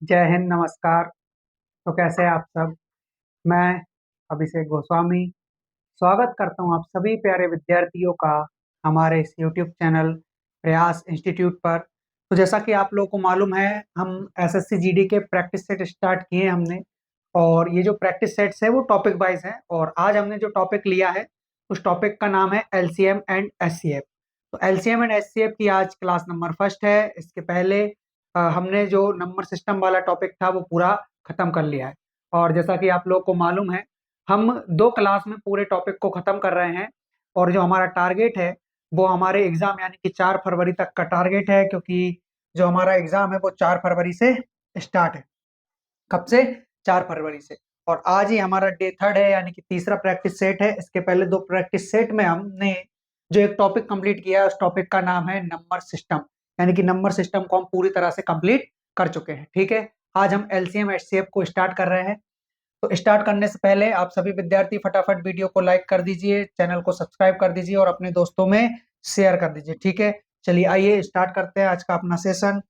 जय हिंद, नमस्कार। तो कैसे हैं आप सब? मैं अभिषेक गोस्वामी स्वागत करता हूं आप सभी प्यारे विद्यार्थियों का हमारे इस YouTube चैनल प्रयास इंस्टीट्यूट पर। तो जैसा कि आप लोगों को मालूम है, हम एसएससी जीडी के प्रैक्टिस सेट स्टार्ट किए हैं हमने। और ये जो प्रैक्टिस सेट्स है वो टॉपिक वाइज है, और आज हमने जो टॉपिक लिया है उस टॉपिक का नाम है एलसीएम एंड एचसीएफ। तो एलसीएम एंड एचसीएफ की आज क्लास नंबर फर्स्ट है। इसके पहले हमने जो नंबर सिस्टम वाला टॉपिक था वो पूरा खत्म कर लिया है। और जैसा कि आप लोगों को मालूम है, हम 2 क्लास में पूरे टॉपिक को खत्म कर रहे हैं। और जो हमारा टारगेट है वो हमारे एग्जाम यानी कि 4 फरवरी तक का टारगेट है, क्योंकि जो हमारा एग्जाम है वो 4 फरवरी से स्टार्ट है। कब से? 4 फरवरी से। और आज ही हमारा डे थर्ड है, यानी कि तीसरा प्रैक्टिस सेट है। इसके पहले 2 प्रैक्टिस सेट में हमने जो एक टॉपिक कंप्लीट किया है उस टॉपिक का नाम है नंबर सिस्टम, यानी कि नंबर सिस्टम को हम पूरी तरह से कंप्लीट कर चुके हैं। ठीक है, आज हम एलसीएम एचसीएफ को स्टार्ट कर रहे हैं। तो स्टार्ट करने से पहले आप सभी विद्यार्थी फटाफट वीडियो को लाइक कर दीजिए, चैनल को सब्सक्राइब कर दीजिए और अपने दोस्तों में शेयर कर दीजिए। ठीक है, चलिए आइए स्टार्ट करते हैं आज का अपना सेशन।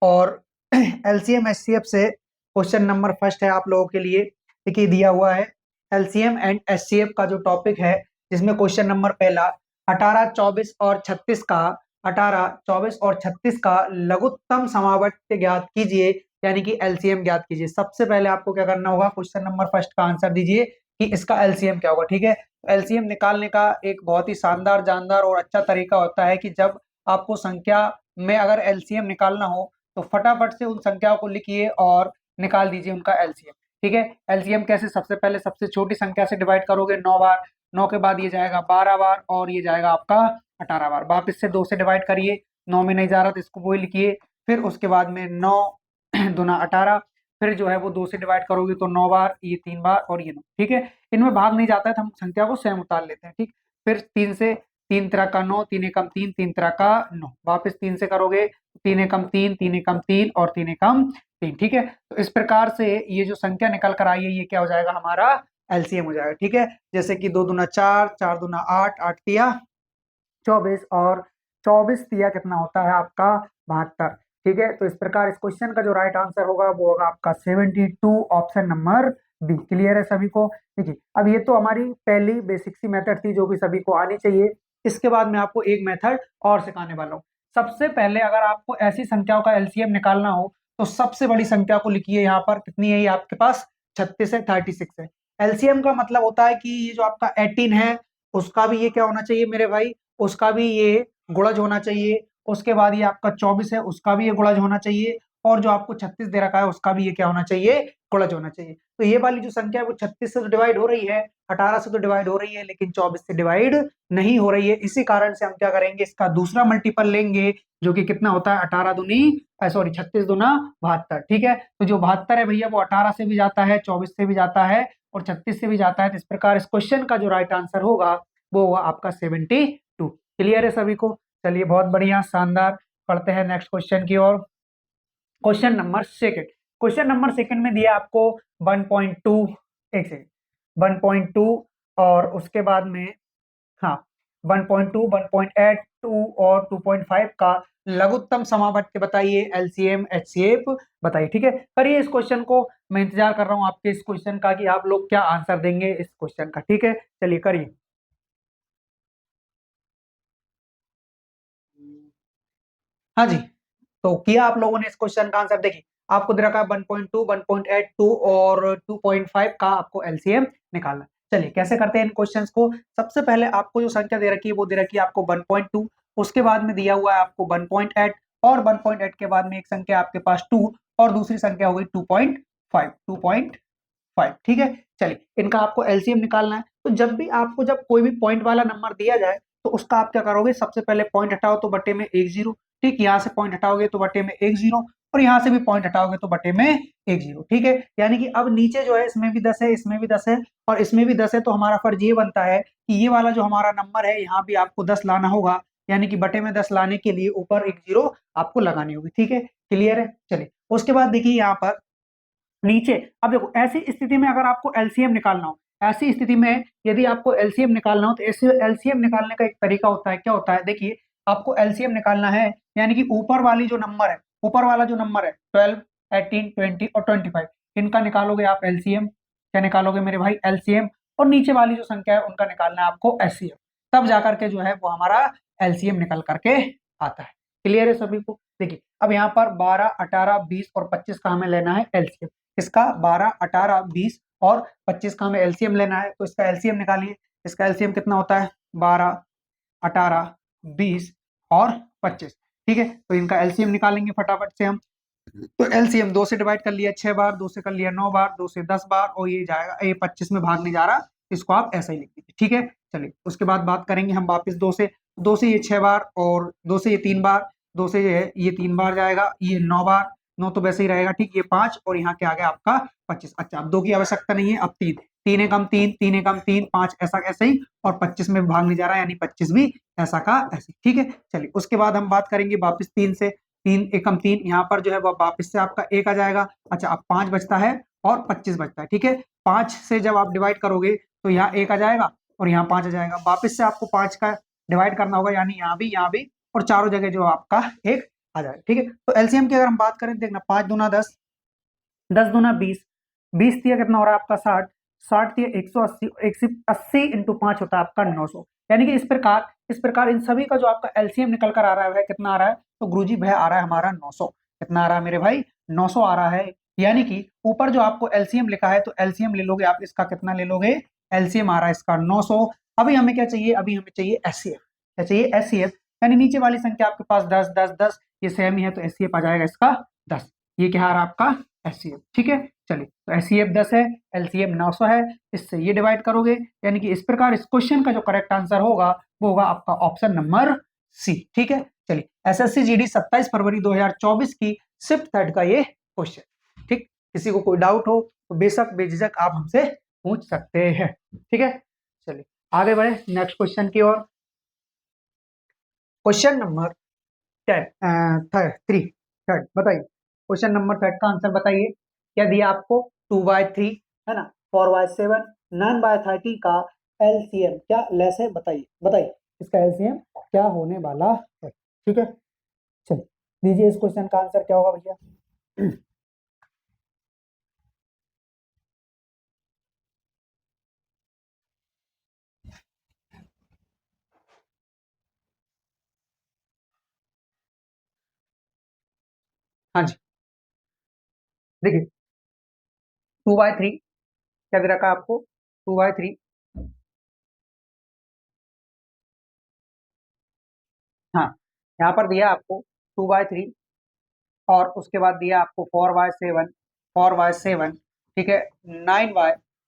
और एलसीएम एचसीएफ से क्वेश्चन नंबर फर्स्ट है आप लोगों के लिए। देखिए दिया हुआ है एलसीएम एंड एचसीएफ का जो टॉपिक है, जिसमें क्वेश्चन नंबर पहला 18, 24 और 36 का 18, 24 और 36 का लघुत्तम समावर्त ज्ञात कीजिए, यानी कि एलसीएम ज्ञात कीजिए। सबसे पहले आपको क्या करना होगा, क्वेश्चन नंबर फर्स्ट का आंसर दीजिए कि इसका एलसीएम क्या होगा। ठीक है, एलसीएम निकालने का एक बहुत ही शानदार, जानदार और अच्छा तरीका होता है कि जब आपको संख्या में अगर एलसीएम निकालना हो तो फटाफट से उन संख्याओं को लिखिए और निकाल दीजिए उनका एलसीएम। ठीक है, एलसीएम कैसे? सबसे पहले सबसे छोटी संख्या से डिवाइड करोगे 9 बार, 9 के बाद ये जाएगा 12 बार और ये जाएगा आपका 18 बार। वापिस से 2 से डिवाइड करिए, 9 में नहीं जा रहा तो इसको वही लिखिए। फिर उसके बाद में 9 दूना 18, फिर जो है वो 2 से डिवाइड करोगे तो 9 बार, ये 3 बार और ये 9। ठीक है, इनमें भाग नहीं जाता है तो हम संख्या को स्वयं उतार लेते हैं। ठीक, फिर 3 से, 3 तरह का 9, 3 एकम 3, 3 तरह का 9। वापिस 3 से करोगे, 3 एकम 3, 3 एकम 3 और 3 एकम 3। ठीक है, तो इस प्रकार से ये जो संख्या निकल कर आई है ये क्या हो जाएगा, हमारा एलसीएम हो जाएगा। ठीक है, जैसे कि 2 दूना 4, 4 दूना 8, 8 तिया 24 और 24 तिया कितना होता है आपका 72। ठीक है, तो इस प्रकार इस क्वेश्चन का जो राइट आंसर होगा वो होगा आपका 72, ऑप्शन नंबर बी। क्लियर है सभी को? देखिए, अब ये तो हमारी पहली बेसिक सी मेथड थी जो कि सभी को आनी चाहिए। इसके बाद मैं आपको एक मेथड और सिखाने वाला हूँ। सबसे पहले अगर आपको ऐसी संख्याओं का एलसीएम निकालना हो तो सबसे बड़ी संख्या को लिखिए। यहाँ पर कितनी है ये आपके पास? 36 है, 36 है। एलसीएम का मतलब होता है कि ये जो आपका 18 है उसका भी ये क्या होना चाहिए मेरे भाई, उसका भी ये गुणज होना चाहिए। उसके बाद ये आपका 24 है, उसका भी ये गुणज होना चाहिए। और जो आपको 36 दे रखा है उसका भी ये क्या होना चाहिए, गुणज होना चाहिए। तो ये वाली जो संख्या है वो 36 से तो डिवाइड हो रही है, 18 से तो डिवाइड हो रही है, लेकिन 24 से डिवाइड नहीं हो रही है। इसी कारण से हम क्या करेंगे, इसका दूसरा मल्टीपल लेंगे, जो कि कितना होता है 18 दूनी, सॉरी 36 दूना 72। ठीक है, तो जो 72 है भैया वो 18 से भी जाता है, 24 से भी जाता है और 36 से भी जाता है। तो इस प्रकार इस क्वेश्चन का जो राइट आंसर होगा वो होगा आपका 72। क्लियर है सभी को? चलिए बहुत बढ़िया, शानदार। पढ़ते हैं नेक्स्ट क्वेश्चन की ओर। Question number second. Question number second में दिया आपको 1.2, एक सेकंड, 1.2 और उसके बाद में, हाँ, 1.2, 1.8, 2 और 2.5 का लघुत्तम समावर्त बताइए, एलसीएम एचसीएफ बताइए। ठीक है, करिए इस क्वेश्चन को। मैं इंतजार कर रहा हूँ आपके इस क्वेश्चन का कि आप लोग क्या आंसर देंगे इस क्वेश्चन का। ठीक है, चलिए करिए। हाँ जी, तो किया आप लोगों ने इस क्वेश्चन का आंसर। देखिए आपको दे रखा है 1.2, 1.8, 2 और 2.5 का आपको एलसीएम निकालना है। चलिए कैसे करते हैं इन क्वेश्चंस को। सबसे पहले आपको जो संख्या दे रखी है वो दे रखी है आपको 1.2, उसके बाद में दिया हुआ है आपको 1.8 और 1.8 के बाद में एक संख्या आपके पास 2 और दूसरी संख्या हो गई 2.5, 2.5। ठीक है, चलिए इनका आपको एलसीएम निकालना है। तो जब भी आपको, जब कोई भी पॉइंट वाला नंबर दिया जाए तो उसका आप क्या करोगे, सबसे पहले पॉइंट हटाओ तो बटे में एक जीरो। ठीक, यहाँ से पॉइंट हटाओगे तो बटे में एक जीरो और यहाँ से भी पॉइंट हटाओगे तो बटे में एक जीरो। ठीक है, यानी कि अब नीचे जो है इसमें भी 10 है, इसमें भी 10 है और इसमें भी 10 है। तो हमारा फर्ज ये बनता है कि ये वाला जो हमारा नंबर है यहाँ भी आपको 10 लाना होगा, यानी कि बटे में 10 लाने के लिए ऊपर एक जीरो आपको लगानी होगी। ठीक है, क्लियर है? चलिए उसके बाद देखिए यहाँ पर नीचे, अब देखो ऐसी स्थिति में अगर आपको एलसीएम निकालना हो, ऐसी स्थिति में यदि आपको एलसीएम निकालना हो तो ऐसे एलसीएम निकालने का एक तरीका होता है। क्या होता है, देखिए आपको एलसीएम निकालना है, यानी कि ऊपर वाली जो नंबर है, ऊपर वाला जो नंबर है 12, 18, 20 और 25, इनका निकालोगे आप एलसीएम। क्या निकालोगे मेरे भाई? एलसीएम। और नीचे वाली जो संख्या है उनका निकालना है आपको एचसीएफ, तब जाकर के जो है वो हमारा एलसीएम निकल करके आता है। क्लियर है सभी को? देखिए अब यहाँ पर 12, 18, 20 और 25 का हमें लेना है एलसीएम। इसका 12, 18, 20 और 25 का हमें एलसीएम लेना है, तो इसका एलसीएम निकालिए। इसका एलसीएम कितना होता है? 12, 18, 20 और 25। ठीक है, तो इनका एलसीएम निकालेंगे फटाफट से हम। तो एलसीएम 2 से डिवाइड कर लिया 6 बार, 2 से कर लिया 9 बार, 2 से 10 बार, और ये जाएगा, ये 25 में भाग नहीं जा रहा, इसको आप ऐसा ही लिख दीजिए। ठीक है, चलिए उसके बाद बात करेंगे हम वापस 2 से ये 6 बार, और 2 से ये 3 बार, 2 से ये 3 बार जाएगा, ये 9 बार, 9 तो वैसे ही रहेगा। ठीक, ये 5 और यहाँ क्या आ गया आपका 25। अच्छा, अब 2 की आवश्यकता नहीं है, अब 3, 3 एकम 3, 3 एकम 3, 5 ऐसा ऐसे ही, और 25 में भाग नहीं जा रहा यानी 25 भी ऐसा का ऐसे। ठीक है, चलिए उसके बाद हम बात करेंगे वापस 3 से। 3 एकम 3, यहाँ पर जो है वो वापस से आपका 1 आ जाएगा। अच्छा, अब 5 बचता है और 25 बचता है। ठीक है, 5 से जब आप डिवाइड करोगे तो यहाँ 1 आ जाएगा और यहाँ 5 आ जाएगा। वापस से आपको 5 का डिवाइड करना होगा, यानी यहाँ भी और चारों जगह जो आपका 1 आ जाएगा। ठीक है, तो एलसीएम की अगर हम बात करें, देखना 5 दूना 10, 10 दूना 20, 20 दिया कितना हो रहा है आपका 60, 60 दिया 180, 180 इंटू 5 होता है आपका 900। यानी कि इस प्रकार इन सभी का जो आपका एलसीएम निकल कर आ रहा है वह कितना आ रहा है? तो गुरुजी वह आ रहा है हमारा 900। कितना आ रहा है मेरे भाई? 900 आ रहा है। यानी कि ऊपर जो आपको एलसीएम लिखा है, तो एलसीएम ले लोगे आप, इसका कितना ले लोगे? एलसीएम आ रहा है इसका 900। अभी हमें क्या चाहिए? अभी हमें चाहिए एचसीएफ। क्या चाहिए? एचसीएफ। यानी नीचे वाली संख्या आपके पास 10, 10, 10 ये सेम ही है, तो एचसीएफ आ जाएगा इसका 10। ये क्या आ रहा है आपका? एचसीएफ। ठीक है, चलिए तो एचसीएफ 10 है, एलसीएम 900 है, इससे ये डिवाइड करोगे, यानी कि इस प्रकार इस क्वेश्चन का जो करेक्ट आंसर होगा वो होगा आपका ऑप्शन नंबर सी। ठीक है, चलिए एसएससी जीडी 27 फरवरी 2024 की शिफ्ट थर्ड का ये क्वेश्चन। ठीक, किसी को कोई डाउट हो तो बेशक बेझिझक आप हमसे पूछ सकते हैं। ठीक है, चलिए आगे बढ़े नेक्स्ट क्वेश्चन की ओर। क्वेश्चन नंबर 3 बताइए, क्वेश्चन नंबर 3 का आंसर बताइए। क्या दिया आपको? 2/3 है ना, 4/7, 9/30 का एलसीएम क्या लेस है? बताइए बताइए इसका एलसीएम क्या होने वाला है। ठीक है, चलिए दीजिए इस क्वेश्चन का आंसर क्या होगा भैया। हाँ जी, देखिए 2/3 क्या दे रखा है आपको? 2/3, हाँ यहाँ पर दिया आपको 2/3, और उसके बाद दिया आपको 4/7, 4/7। ठीक है,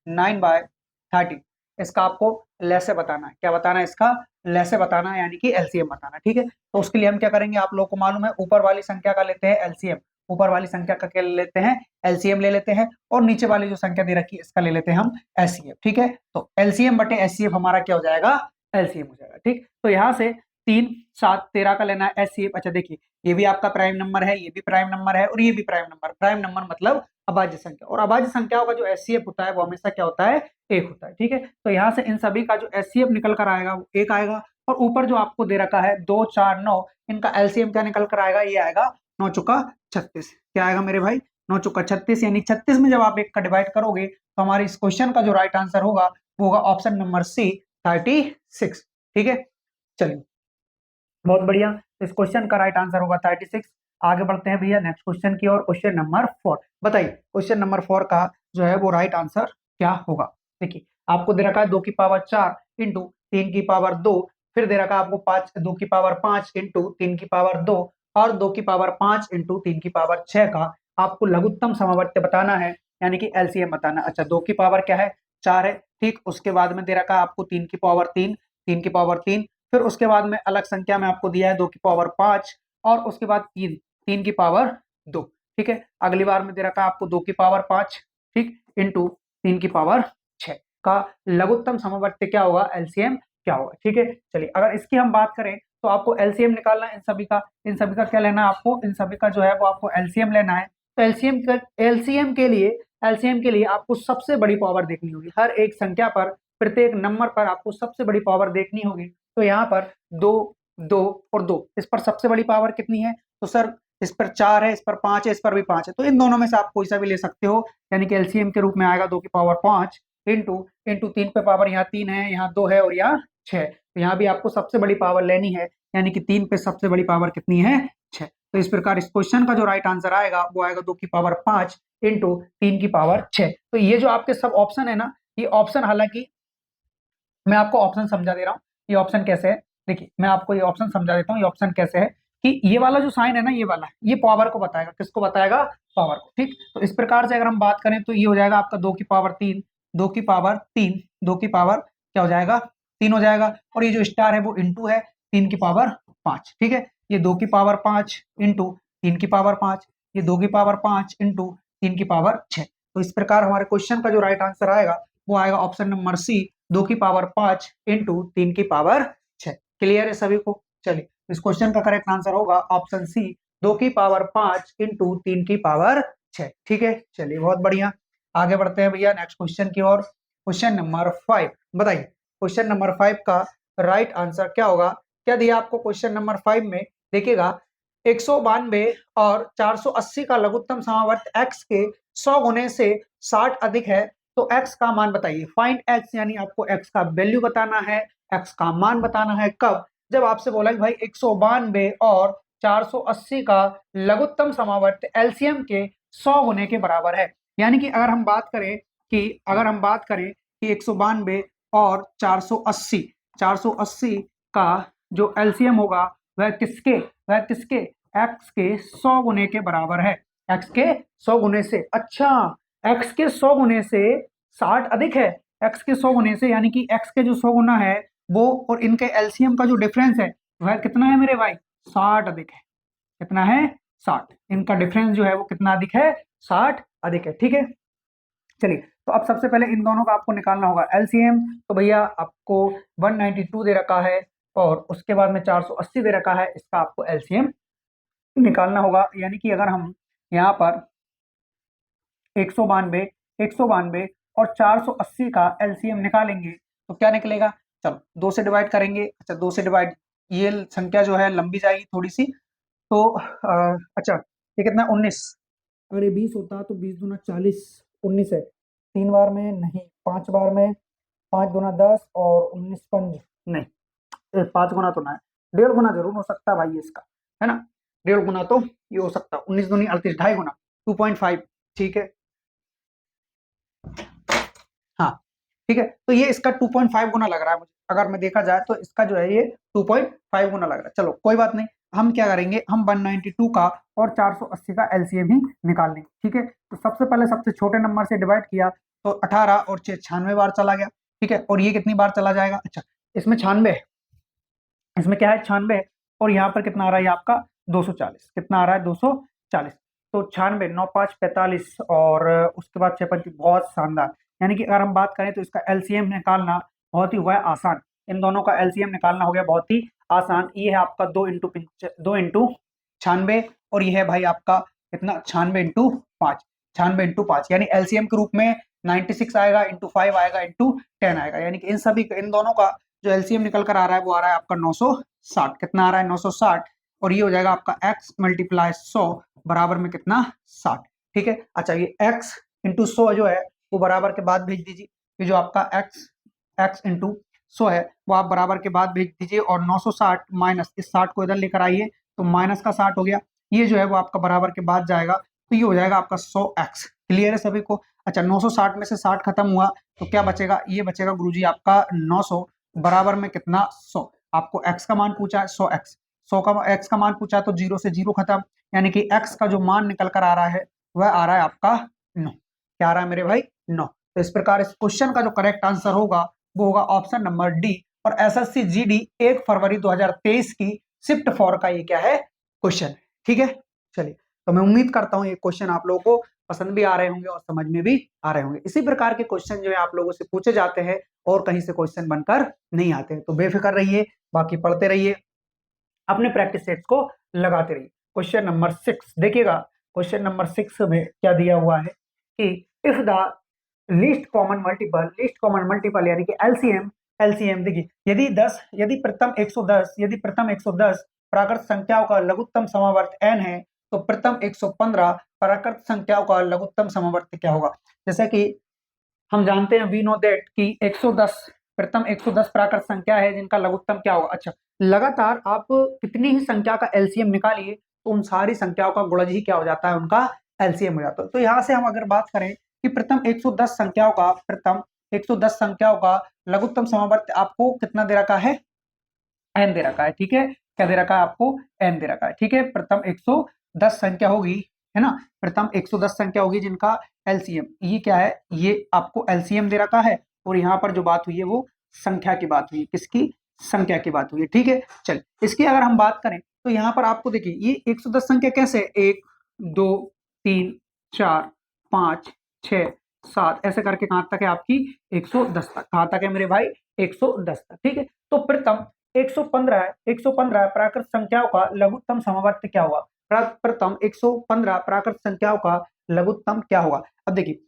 9/30। इसका आपको लैसे बताना है। क्या बताना है? इसका लैसे बताना है, यानी कि एलसीएम बताना है। ठीक है, तो उसके लिए हम क्या करेंगे, आप लोगों को मालूम है, ऊपर वाली संख्या का लेते हैं एलसीएम, ऊपर वाली संख्या का क्या ले लेते हैं? एलसीएम ले लेते हैं, और नीचे वाली जो संख्या दे रखी है इसका ले लेते हैं हम एचसीएफ। ठीक है, तो एलसीएम बटे एचसीएफ हमारा क्या हो जाएगा? एलसीएम हो जाएगा। ठीक, तो यहाँ से 3, 7, 13 का लेना है एचसीएफ। अच्छा देखिए, ये भी आपका प्राइम नंबर है, ये भी प्राइम नंबर है, और ये भी प्राइम नंबर मतलब अभाज्य संख्या, और अभाज्य संख्याओं का जो एचसीएफ होता है वो हमेशा क्या होता है? 1 होता है। ठीक है, तो यहाँ से इन सभी का जो एचसीएफ निकल कर आएगा वो 1 आएगा, और ऊपर जो आपको दे रखा है 2, 4, 9, इनका एलसीएम क्या निकल कर आएगा? ये आएगा 9 चुका 36। क्या आएगा मेरे भाई? 9 चुका 36, यानी 36 में जब आप 1 का डिवाइड करोगे तो हमारे इस क्वेश्चन का जो राइट आंसर होगा वो होगा ऑप्शन नंबर सी, 36। ठीक है, चलिए बहुत बढ़िया, तो इस क्वेश्चन का राइट आंसर होगा 36। आगे बढ़ते हैं भैया नेक्स्ट क्वेश्चन की ओर। क्वेश्चन नंबर 4 बताइए, क्वेश्चन नंबर 4 का जो है वो राइट आंसर क्या होगा? देखिए आपको दे रखा है 2 की पावर 4 इंटू 3 की पावर 2, फिर दे रखा है आपको 2 की पावर 5 इंटू 3 की पावर 2, और 2 की पावर 5 इंटू 3 की पावर 6 का आपको लघुत्तम समवर्त्य बताना है, यानी कि एलसीएम बताना है। अच्छा, 2 की पावर क्या है? 4 है। ठीक, उसके बाद में दे रखा है आपको 3 की पावर 3, 3 की पावर 3, फिर उसके बाद में अलग संख्या में आपको दिया है 2 की पावर 5, और उसके बाद 3, 3 की पावर 2। ठीक है, अगली बार में दे रखा है आपको 2 की पावर 5, ठीक, इंटू 3 की पावर 6 का लघुत्तम समवर्त्य क्या होगा? एलसीएम क्या होगा? ठीक है, चलिए अगर इसकी हम बात करें तो आपको एलसीएम निकालना है इन सभी का क्या लेना है आपको? इन सभी का जो है वो आपको एलसीएम लेना है। तो एलसीएम के लिए आपको सबसे बड़ी पावर देखनी होगी, हर एक संख्या पर, प्रत्येक नंबर पर आपको सबसे बड़ी पावर देखनी होगी। तो यहाँ पर 2, 2 और 2, इस पर सबसे बड़ी पावर कितनी है? तो सर इस पर 4 है, इस पर 5 है, इस पर भी 5 है, तो इन दोनों में से आप कोई सा भी ले सकते हो, यानी कि एलसीएम के रूप में आएगा 2 की पावर 5 इंटू 3 पे पावर यहाँ 3 है, यहाँ 2 है और यहाँ 6, तो यहाँ भी आपको सबसे बड़ी पावर लेनी है, यानी कि 3 पे सबसे बड़ी पावर कितनी है, 6। तो इस प्रकार इस क्वेश्चन का जो राइट आंसर आएगा वो आएगा 2 की पावर 5 इंटू 3 की पावर 6। तो ये जो आपके सब ऑप्शन है ना, ये ऑप्शन, हालांकि मैं आपको ऑप्शन समझा दे रहा हूँ, ये ऑप्शन कैसे है, देखिए मैं आपको ये ऑप्शन समझा देता हूँ, ये ऑप्शन कैसे है कि ये वाला जो साइन है ना, ये वाला, ये पावर को बताएगा, किसको बताएगा, पावर को, ठीक। तो इस प्रकार से अगर हम बात करें तो ये हो जाएगा आपका 2 की पावर 3, 2 की पावर 3, 2 की पावर क्या हो जाएगा, 3 हो जाएगा, और ये जो स्टार है वो इंटू है 3 की पावर 5, ठीक है। ये 2 की पावर 5 इंटू 3 की पावर 5, ये 2 की पावर 5 इंटू 3 की पावर 6। तो इस प्रकार हमारे क्वेश्चन का जो राइट आंसर आएगा वो आएगा ऑप्शन नंबर सी, 2 की पावर 5 इंटू 3 की पावर 6। क्लियर है सभी को? चलिए, इस क्वेश्चन का करेक्ट आंसर होगा ऑप्शन सी, 2 की पावर 5 इंटू 3 की पावर 6, ठीक है। चलिए, बहुत बढ़िया, आगे बढ़ते हैं भैया नेक्स्ट क्वेश्चन की ओर। क्वेश्चन नंबर 5, बताइए क्वेश्चन नंबर 5 का राइट आंसर क्या होगा, क्या दिया आपको क्वेश्चन नंबर 5 में, देखिएगा 192 और 480 का लघुत्तम समावर्त x के 100 गुने से 60 अधिक है, तो x का मान बताइए। फाइंड x, यानी आपको x का वैल्यू बताना है, x का मान बताना है, कब, जब आपसे बोला कि भाई 192 और 480 का लघुत्तम समावर्त एलसीएम के 100 गुने के बराबर है। यानी कि अगर हम बात करें कि 192 और 480 का जो एलसीएम होगा वह किसके x के 100 गुने के बराबर है, x के 100 गुने से, अच्छा x के 100 गुने से 60 अधिक है, x के 100 गुने से, यानी कि x के जो 100 गुना है वो और इनके एलसीएम का जो डिफरेंस है वह कितना है मेरे भाई, 60 अधिक है। कितना है, 60, इनका डिफरेंस जो है वो कितना अधिक है, 60 अधिक है, ठीक है। चलिए, तो अब सबसे पहले इन दोनों का आपको निकालना होगा एलसीएम, तो भैया आपको 192 दे रखा है और उसके बाद में 480 दे रखा है, इसका आपको एलसीएम निकालना होगा। यानी कि अगर हम यहाँ पर 192 और 480 का एलसीएम निकालेंगे तो क्या निकलेगा, चलो 2 से डिवाइड करेंगे, अच्छा 2 से डिवाइड, ये संख्या जो है लंबी जाएगी थोड़ी सी, तो अच्छा ये कितना 19, अगर ये 20 होता तो 20 दूना 40, 19 है, 3 बार में नहीं, 5 बार में, 5 दूना 10 और 19 पंज नहीं, 5 गुना तो ना है, 1.5 गुना जरूर हो सकता है भाई इसका, है ना, 1.5 गुना तो ये हो सकता है, 19 दूनी 38, 2.5 गुना 2.5, ठीक है, हाँ ठीक है। तो ये इसका 2.5 गुना लग रहा है मुझे, अगर मैं देखा जाए तो इसका जो है ये 2.5 गुना लग रहा है। चलो कोई बात नहीं, हम क्या करेंगे, हम 192 का और 480 का एलसीएम ही निकाल लेंगे, ठीक है। तो सबसे पहले सबसे छोटे नंबर से डिवाइड किया तो 18 और 6 96 बार चला गया, ठीक है, और ये कितनी बार चला जाएगा, अच्छा इसमें 96 है, इसमें क्या है 96 है, और यहाँ पर कितना आ रहा है आपका 240, कितना आ रहा है 240, तो 96 9 5 45 और उसके बाद 6 25, बहुत शानदार। यानी कि अगर हम बात करें तो इसका एलसीएम निकालना बहुत ही हुआ है आसान, इन दोनों का एलसीएम निकालना हो गया बहुत ही आसान। ये है आपका 2 इंटू 96 और ये है भाई आपका कितना 96 इंटू 5, 96 इंटू 5, यानी एलसीएम के रूप में 96 आएगा, इंटू 5 आएगा, इंटू 10 आएगा, यानी कि इन दोनों का जो एलसीएम निकल कर आ रहा है वो आ रहा है आपका 960, कितना आ रहा है 960, और ये हो जाएगा आपका x मल्टीप्लाई 100 बराबर में कितना 60, ठीक है। अच्छा ये x इंटू 100 जो है वो बराबर के बाद भेज दीजिए, ये जो आपका x इंटू 100 है वो आप बराबर के बाद भेज दीजिए, और 960 माइनस इस 60 को इधर लेकर आइए तो माइनस का 60 हो गया, ये जो है वो आपका बराबर के बाद जाएगा, तो ये हो जाएगा आपका 100x। क्लियर है सभी को? अच्छा 960 में से 60 खत्म हुआ तो क्या बचेगा, ये बचेगा गुरुजी आपका 900 बराबर में कितना 100, आपको x का मान पूछा है 100x, 100 का x का मान पूछा तो 0 से 0 खत्म, यानी कि x का जो मान निकल कर आ रहा है वह आ रहा है आपका 9, क्या आ रहा है मेरे भाई 9। तो इस प्रकार इस क्वेश्चन का जो करेक्ट आंसर होगा वो होगा ऑप्शन नंबर डी, और एसएससी जीडी 1 फरवरी 2023 की शिफ्ट 4 का ये क्या है क्वेश्चन, ठीक है। चलिए, तो मैं उम्मीद करता हूँ ये क्वेश्चन आप लोगों को पसंद भी आ रहे होंगे और समझ में भी आ रहे होंगे। इसी प्रकार के क्वेश्चन जो है आप लोगों से पूछे जाते हैं और कहीं से क्वेश्चन बनकर नहीं आते हैं, तो बेफिक्र रहिए, बाकी पढ़ते रहिए, अपने प्रैक्टिस सेट्स को लगाते रहिए। क्वेश्चन नंबर 6 देखिएगा, क्वेश्चन नंबर 6 में क्या दिया हुआ है कि if the least common multiple यानी कि एलसीएम देखिए, यदि प्रथम 110 प्राकृत संख्याओं का लघुत्तम समावर्त n है तो प्रथम 115 प्राकृत संख्याओं का लघुत्तम समवर्त क्या होगा। जैसे कि हम जानते हैं, वी नो दैट कि 110 प्रथम 110 प्राकृत संख्या है जिनका लघुत्तम क्या होगा। अच्छा, लगातार आप कितनी ही संख्या का एलसीएम निकालिए तो उन सारी संख्याओं का गुणज ही क्या हो जाता है, उनका एलसीएम हो जाता है। तो यहाँ से हम अगर बात करें कि प्रथम 110 संख्याओं का लघुत्तम समवर्त आपको कितना दे रखा है, एन दे रखा है। ठीक है, क्या दे रखा है आपको, एन दे रखा है। ठीक है, प्रथम 110 संख्या होगी, है ना, प्रथम 110 संख्या होगी जिनका एलसीएम, ये क्या है, ये आपको एलसीएम दे रखा है। और यहाँ पर जो बात हुई है वो संख्या की बात हुई है, किसकी, संख्या की बात हुई है। ठीक है, चल इसकी अगर हम बात करें तो यहाँ पर आपको देखिए ये 110 संख्या कैसे, 1 2 3 4 5 6 7 ऐसे करके कहां तक है आपकी, 110 तक। कहां तक है मेरे भाई, 110 तक। ठीक है, तो प्रथम 115 है, 115 प्राकृत संख्याओं का लघुत्तम समवर्त क्या होगा। प्रथम 115 प्राकृत संख्याओं का लघुत्तम क्या होगा। अब देखिए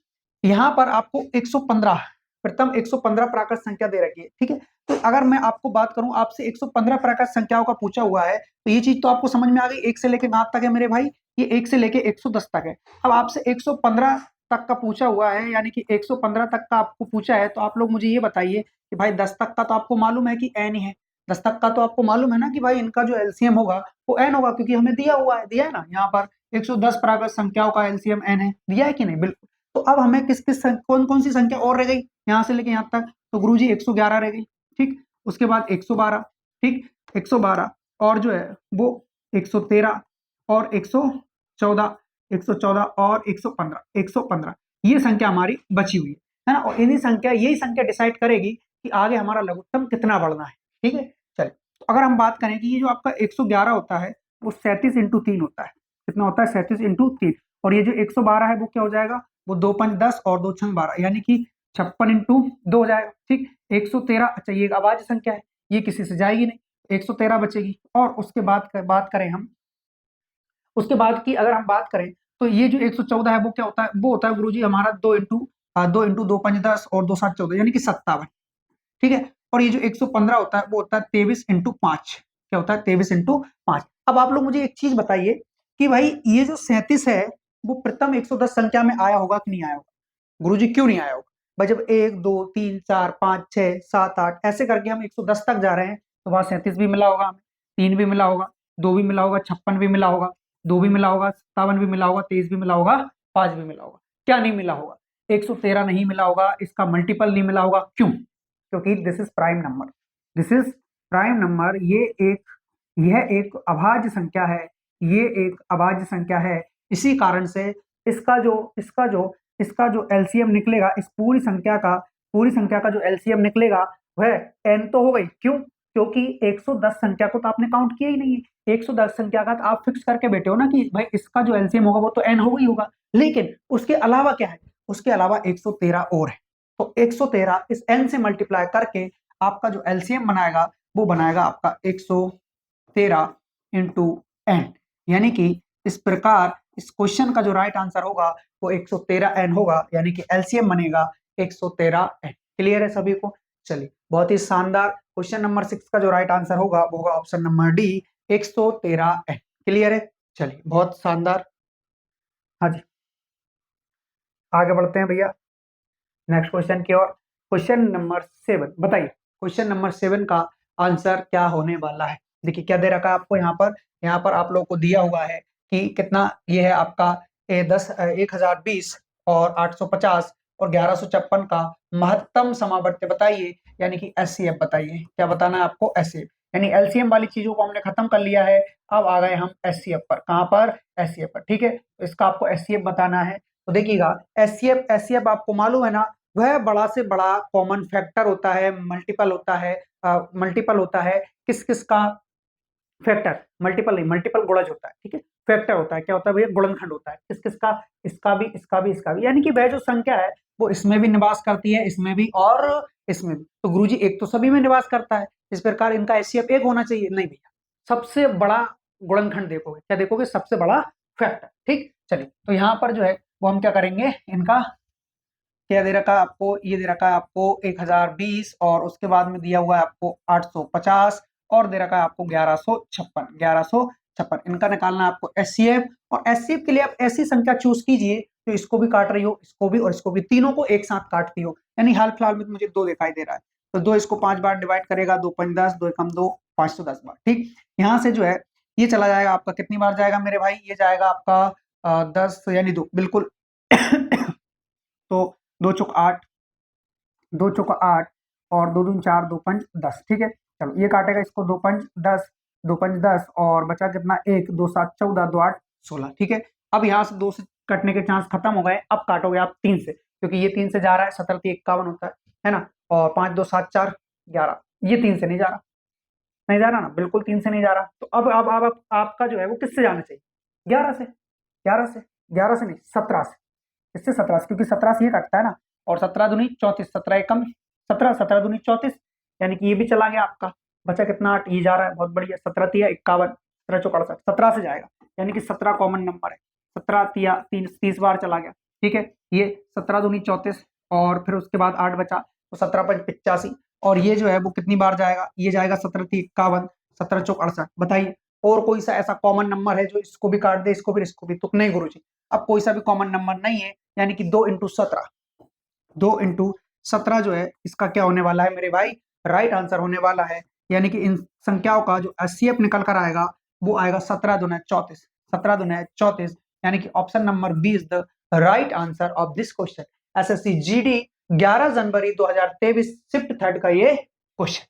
यहाँ पर आपको 115 प्रथम 115 प्राकृत संख्या दे रखी है। ठीक है, तो अगर मैं आपको बात करूं, आपसे 115 प्राकृत संख्याओं का पूछा हुआ है तो ये चीज तो आपको समझ में आ गई, 1 से लेके कहां तक है मेरे भाई, ये 1 से लेके 110 तक है। अब आपसे 115 तक का पूछा हुआ है, यानी कि 115 तक का आपको पूछा है, तो आप लोग मुझे ये बताइए कि भाई 10 तक का तो आपको मालूम है कि एन ही है, 10 तक का तो आपको मालूम है ना कि भाई इनका जो एलसीएम होगा वो एन होगा, क्योंकि हमें दिया हुआ है, दिया है ना यहाँ पर 110 प्राकृत संख्याओं का एलसीएम एन है, दिया है कि नहीं, बिल्कुल। तो अब हमें किस किस कौन कौन सी संख्या और रह गई यहाँ से लेके यहाँ तक, तो गुरुजी 111 रह गई। ठीक, उसके बाद 112, ठीक 112, और जो है वो 113 और 114, 114 और 115, 115 ये संख्या हमारी बची हुई है ना। और इन्हीं संख्या, यही संख्या डिसाइड करेगी कि आगे हमारा लघुत्तम कितना बढ़ना है। ठीक है, चलिए तो अगर हम बात करें कि ये जो आपका 111 होता है वो 37 इंटू 3 होता है, कितना होता है, 37 इंटू 3। और ये जो 112 है वो क्या हो जाएगा, वो 2 5 10 और 2 6 12, यानी कि 56 इंटू 2 हो जाएगा। ठीक, 113, अच्छा ये एक अभाज्य संख्या है, ये किसी से जाएगी नहीं, 113 बचेगी। और उसके बाद बात करें हम, उसके बाद की अगर हम बात करें तो ये जो 114 है वो क्या होता है, वो होता है गुरुजी हमारा 2 इंटू 2 5 10 और 2 7 14, यानी कि 57। ठीक है, और ये जो 115 होता है वो होता है 23 इंटू 5, क्या होता है, 23 इंटू 5। अब आप लोग मुझे एक चीज बताइए कि भाई ये जो 37 है वो प्रथम 110 संख्या में आया होगा कि नहीं आया होगा, गुरुजी क्यों नहीं आया होगा भाई, जब 1 2 3 4 5 6 7 8 ऐसे करके हम 110 तक जा रहे हैं तो वहां 37 भी मिला होगा हमें, 3 भी मिला होगा, 2 भी मिला होगा, 56 भी मिला होगा, 2 भी मिला होगा, 57 भी मिला होगा, 23 भी मिला होगा, 5 भी मिला होगा। क्या नहीं मिला होगा, 113 नहीं मिला होगा, इसका मल्टीपल नहीं मिला होगा, क्यों, क्योंकि this is prime number, this is prime number, यह एक अभाज्य संख्या है, ये एक अभाज्य संख्या है। इसी कारण से इसका जो एलसीएम निकलेगा, इस पूरी संख्या का जो एलसीएम निकलेगा वह एन तो हो गई, क्यों, क्योंकि 110 संख्या को तो आपने काउंट किया ही नहीं है, 110 संख्या का तो आप फिक्स करके बैठे हो ना कि भाई इसका जो एलसीएम होगा वो तो एन होगा ही होगा, लेकिन उसके अलावा क्या है, उसके अलावा 113 और है। तो 113 इस n से मल्टीप्लाई करके आपका जो एलसीएम बनाएगा वो बनाएगा आपका 113 इंटू एन, यानी कि इस प्रकार इस क्वेश्चन का जो राइट आंसर होगा वो 113 एन होगा, यानी कि एलसीएम बनेगा 113 एन। क्लियर है सभी को, चलिए बहुत ही शानदार। क्वेश्चन नंबर 6 का जो राइट आंसर होगा वो होगा option number D, 113 N. Clear है, चलिए बहुत शानदार। हाँ जी, आगे बढ़ते हैं भैया नेक्स्ट क्वेश्चन की ओर। क्वेश्चन नंबर 7 बताइए, क्वेश्चन नंबर 7 का आंसर क्या होने वाला है। देखिए क्या दे रखा है आपको यहाँ पर आप लोगों को दिया हुआ है कि कितना ये है आपका 1020 और 850 और 1156 का महत्तम समावर्त बताइए, यानी कि एचसीएफ बताइए। क्या बताना है आपको, एचसीएफ, यानी एलसीएम वाली चीजों को हमने खत्म कर लिया है, अब आ गए हम एचसीएफ पर। कहां पर, एचसीएफ पर। ठीक है, इसका आपको एचसीएफ बताना है। तो देखिएगा एचसीएफ आपको मालूम है ना, वह बड़ा से बड़ा कॉमन फैक्टर होता है, मल्टीपल होता है किस किस का, फैक्टर, मल्टीपल नहीं, मल्टीपल गुणज होता है। ठीक है, फैक्टर होता है, क्या होता है भैया, गुणनखंड होता है किस किस का, इसका भी, इसका भी, इसका भी, यानी कि वह जो संख्या है वो इसमें भी निवास करती है, इसमें भी और इसमें भी। तो गुरुजी एक तो सभी में निवास करता है, इस प्रकार इनका एचसीएफ एक होना चाहिए, नहीं भैया, सबसे बड़ा गुणनखंड देखोगे, क्या देखोगे, सबसे बड़ा फैक्टर। ठीक, चलिए तो यहाँ पर जो है वो हम क्या करेंगे, इनका क्या दे रखा है आपको, ये दे रखा है आपको 1020 और उसके बाद में दिया हुआ है आपको 850 और दे रखा है आपको 1156 56। इनका निकालना है आपको एचसीएफ, और एचसीएफ के लिए आप ऐसी संख्या चूज कीजिए तो इसको भी काट रही हो, इसको भी और इसको भी, तीनों को एक साथ काटती हो। यानी हाल फिलहाल में मुझे 2 दिखाई दे रहा है, तो 2 इसको 5 बार डिवाइड करेगा, 2 5 10, 2 एकम 2, 510 बार। ठीक, यहाँ से जो है ये चला जाएगा आपका, कितनी बार जाएगा मेरे भाई, ये जाएगा आपका 10 यानी 2 बिल्कुल। तो 2 चौक 8, 2 चौका 8 और 2 दूनी 4, 2 पंच 10। ठीक है, चलो ये काटेगा इसको, 2 पंच 10, 2 पंच 10 और बचा कितना 1, 2 7 14, 2 8 16। ठीक है, अब यहाँ से 2 से कटने के चांस खत्म हो गए, अब काटोगे आप 3 से, क्योंकि ये 3 से जा रहा है, 17 3 51 होता है ना, और 5 2 7 4 11, ये 3 से नहीं जा रहा, नहीं जा रहा ना, बिल्कुल 3 से नहीं जा रहा। तो अब आपका जो है वो किससे जाना चाहिए, 11 से, 11 से, 11 से नहीं 17 से, इससे 17 से, क्योंकि 17 से ये कटता है ना, और 17 दूनी 34, 17 एकम 17, 17 दूनी 34, यानी कि ये भी चला गया आपका, बचा कितना 8, ये जा रहा है, बहुत बढ़िया, 17 तिया 51, 17 चौक 68, 17 से जाएगा, यानी कि 17 कॉमन नंबर है, 17 तिया 30 बार चला गया। ठीक है, ये 17 दूनी 34 और फिर उसके बाद 8 बचा, तो 17 पंच 85, और ये जो है वो कितनी बार जाएगा, ये जाएगा 17 ती 51, 17 चौक 68। बताइए और कोई सा ऐसा कॉमन नंबर है जो इसको भी काट दे, इसको भी, इसको भी, तो नहीं गुरुजी, अब कोई सा भी कॉमन नंबर नहीं है, यानी कि 2 इंटू 17, 2 इंटू 17 जो है इसका क्या होने वाला है मेरे भाई, राइट आंसर होने वाला है। यानी कि इन संख्याओं का जो एचसीएफ निकल कर आएगा वो आएगा 17 दूना 34, 17 दूना 34, यानी कि option number B is the right answer of this question. SSC GD 11 जनवरी 2023 शिफ्ट थर्ड का ये क्वेश्चन।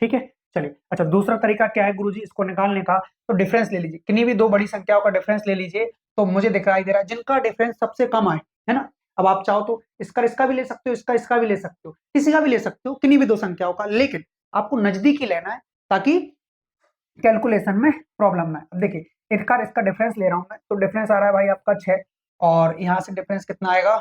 ठीक है, चलिए, अच्छा दूसरा तरीका क्या है गुरुजी इसको निकालने का, तो डिफरेंस ले लीजिए, किन्हीं भी दो बड़ी संख्याओं का डिफरेंस ले लीजिए, तो मुझे दिखाई दे रहा है जिनका डिफरेंस सबसे कम आए, है ना। अब आप चाहो तो इसका भी ले सकते हो, इसका भी ले सकते हो, किसी का भी ले सकते हो, किन्हीं भी दो संख्याओं का, लेकिन आपको नजदीकी लेना है ताकि कैलकुलेशन में प्रॉब्लम ना है। अब देखिए इसका डिफरेंस ले रहा हूं मैं, तो डिफरेंस आ रहा है भाई आपका 6, और यहाँ से डिफरेंस कितना आएगा